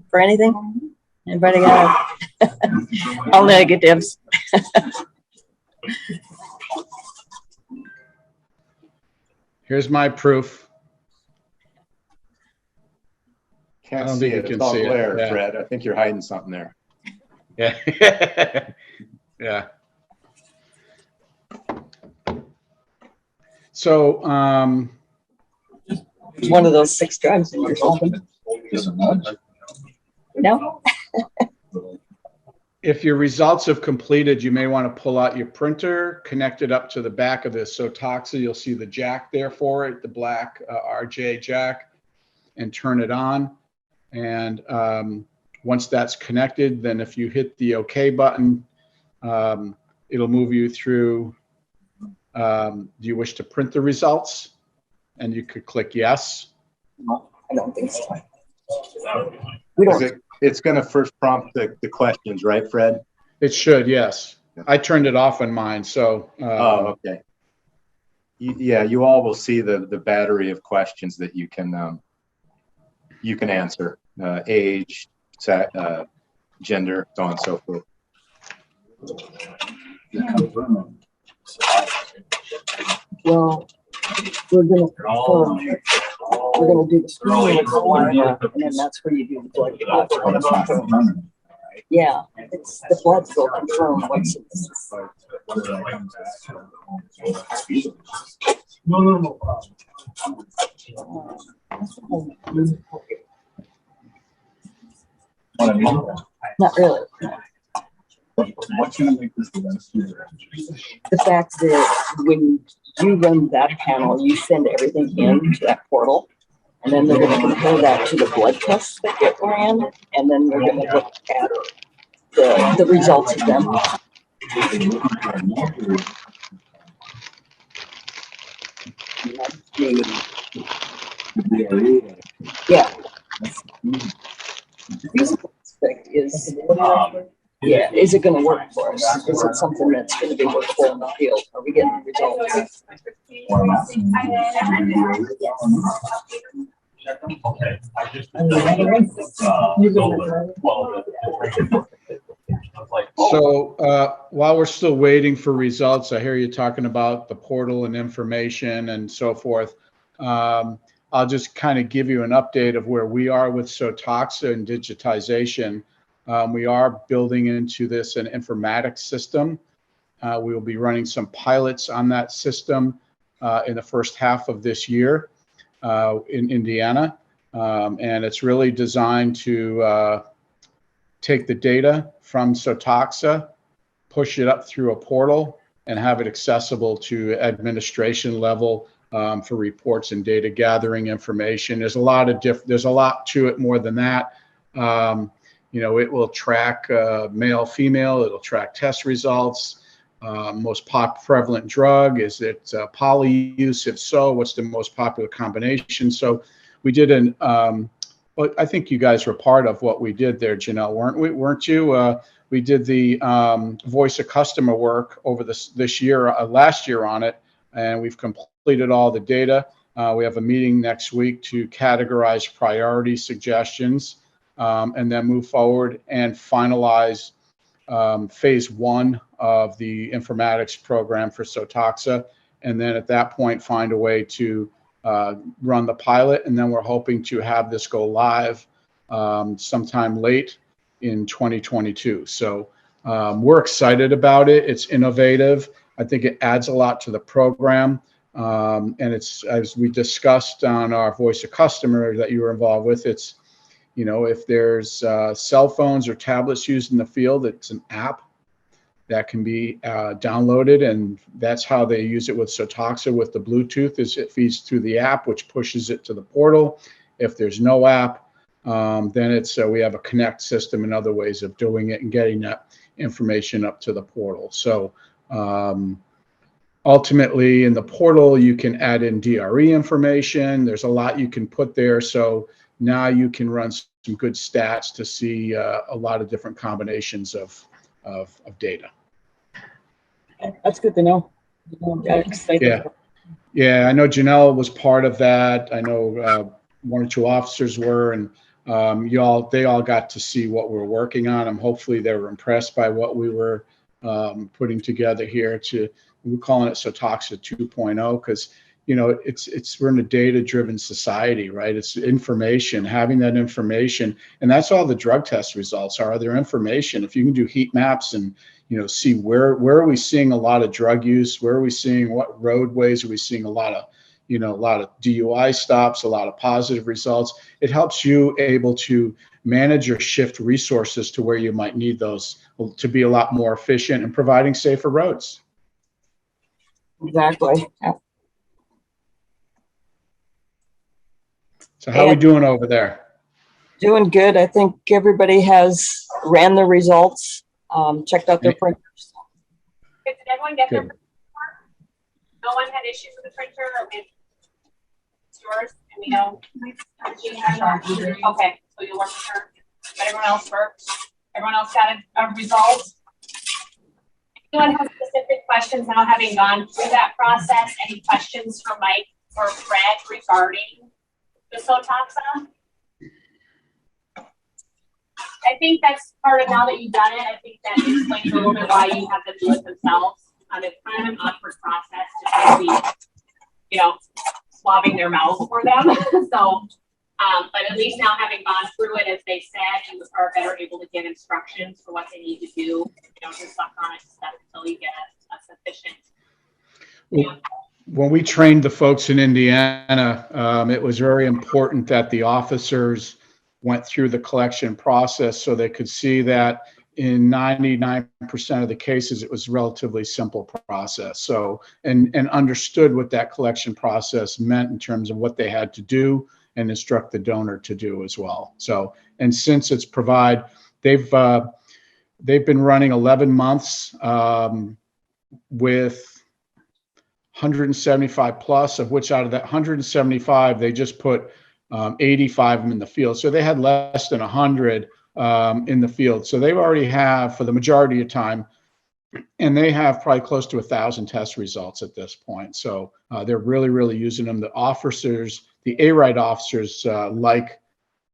for anything? Anybody got all negatives? Here's my proof. I Can't don't see think you it. can It's all see it, glare, yeah. Fred. I think you're hiding something there. Yeah. Yeah. So, One of those 6 drugs or something. Just a nudge. No? If your results have completed, you may want to pull out your printer, connect it up to the back of the SoToxa. You'll see the jack there for it, the black RJ jack, and turn it on. And once that's connected, then if you hit the OK button, it'll move you through. Do you wish to print the results? And you could click yes. No, I don't think so. We don't. It's going to first prompt the questions, right, Fred? It should, yes. I turned it off on mine, so. Oh, okay. Yeah, you all will see the battery of questions that you can answer: age, gender, so on and so forth. Well, we're gonna do the screening with saliva, and then that's where you do the blood test. Yeah, it's the bloods will confirm what's in this. No. Not really. What's going to make this the best user? The fact that when you run that panel, you send everything into that portal, and then they're going to compare that to the blood tests that get ran, and then we're going to look at the results of them. Yeah. The feasible aspect is, yeah, is it going to work for us? Is it something that's going to be workable in the field? Are we getting results? So while we're still waiting for results, I hear you talking about the portal and information and so forth. I'll just kind of give you an update of where we are with SoToxa and digitization. We are building into this an informatics system. We will be running some pilots on that system in the first half of this year in Indiana. And it's really designed to take the data from SoToxa, push it up through a portal, and have it accessible to administration level for reports and data gathering information. There's a lot to it more than that. It will track male, female. It'll track test results. Most prevalent drug, is it poly use? If so, what's the most popular combination? So we did well, I think you guys were part of what we did there, Janelle, weren't you? We did the voice of customer work over last year on it, and we've completed all the data. We have a meeting next week to categorize priority suggestions, and then move forward and finalize phase 1 of the informatics program for SoToxa. And then at that point, find a way to run the pilot. And then we're hoping to have this go live sometime late in 2022. So we're excited about it. It's innovative. I think it adds a lot to the program. And it's, as we discussed on our voice of customer that you were involved with, it's, if there's cell phones or tablets used in the field, it's an app that can be downloaded, and that's how they use it with SoToxa with the Bluetooth, is it feeds through the app, which pushes it to the portal. If there's no app, then it's we have a connect system and other ways of doing it and getting that information up to the portal. So ultimately in the portal, you can add in DRE information. There's a lot you can put there. So now you can run some good stats to see a lot of different combinations of data. That's good to know. I'm excited. Yeah, I know Janelle was part of that. I know 1 or 2 officers were, and they all got to see what we're working on. Hopefully they were impressed by what we were putting together here. We're calling it SoToxa 2.0 because we're in a data-driven society, right? It's information, having that information, and that's all the drug test results are. Their information. If you can do heat maps and see where are we seeing a lot of drug use, where are we seeing, what roadways are we seeing a lot of DUI stops, a lot of positive results. It helps you able to manage or shift resources to where you might need those to be a lot more efficient in providing safer roads. Exactly. Yeah. So how are we doing over there? Doing good. I think everybody has ran the results, checked out their printers. Did everyone get their Good. printer? No one had issues with the printer or with yours? And we know. Okay, so you work with her, but everyone else worked. Everyone else got a result. Anyone has specific questions now, having gone through that process? Any questions for Mike or Fred regarding the SoToxa? I think that's part of, now that you've done it, I think that explains a little bit why you have them do it themselves. It's kind of an awkward process to try to be, swabbing their mouth for them. So, but at least now having gone through it, as they said, you are better able to give instructions for what they need to do. You don't just suck on it stuff until you get a sufficient. When we trained the folks in Indiana, it was very important that the officers went through the collection process so they could see that in 99% of the cases, it was a relatively simple process. So, and understood what that collection process meant in terms of what they had to do and instruct the donor to do as well. So, and since it's they've been running 11 months with 175 plus, of which out of that 175, they just put 85 of them in the field. So they had less than 100 in the field. So they already have, for the majority of time, and they have probably close to 1,000 test results at this point. So they're really, really using them. The officers, the A-Ride officers like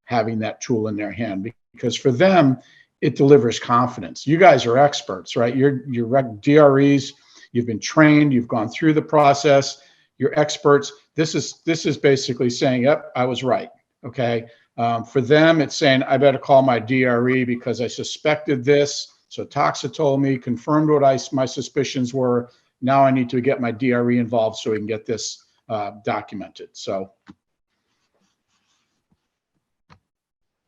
having that tool in their hand because for them, it delivers confidence. You guys are experts, right? You're DREs, you've been trained, you've gone through the process, you're experts. This is basically saying, yep, I was right, okay? For them, it's saying, I better call my DRE because I suspected this. So SoToxa told me, confirmed what my suspicions were. Now I need to get my DRE involved so we can get this documented. So.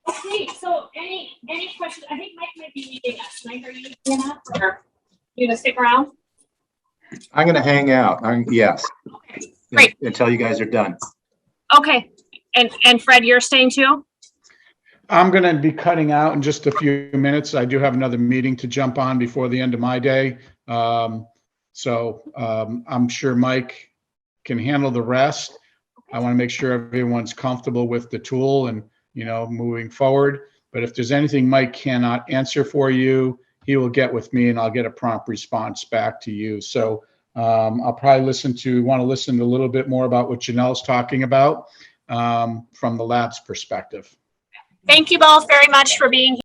Okay, so any questions? I think Mike might be meeting us. Mike, are you meeting us or you gonna stick around? I'm going to hang out. Yes. Okay, great. Until you guys are done. Okay, and Fred, you're staying too? I'm going to be cutting out in just a few minutes. I do have another meeting to jump on before the end of my day. I'm sure Mike can handle the rest. I want to make sure everyone's comfortable with the tool and, moving forward. But if there's anything Mike cannot answer for you, he will get with me and I'll get a prompt response back to you. So I'll probably want to listen to a little bit more about what Janelle's talking about from the lab's perspective. Thank you both very much for being here.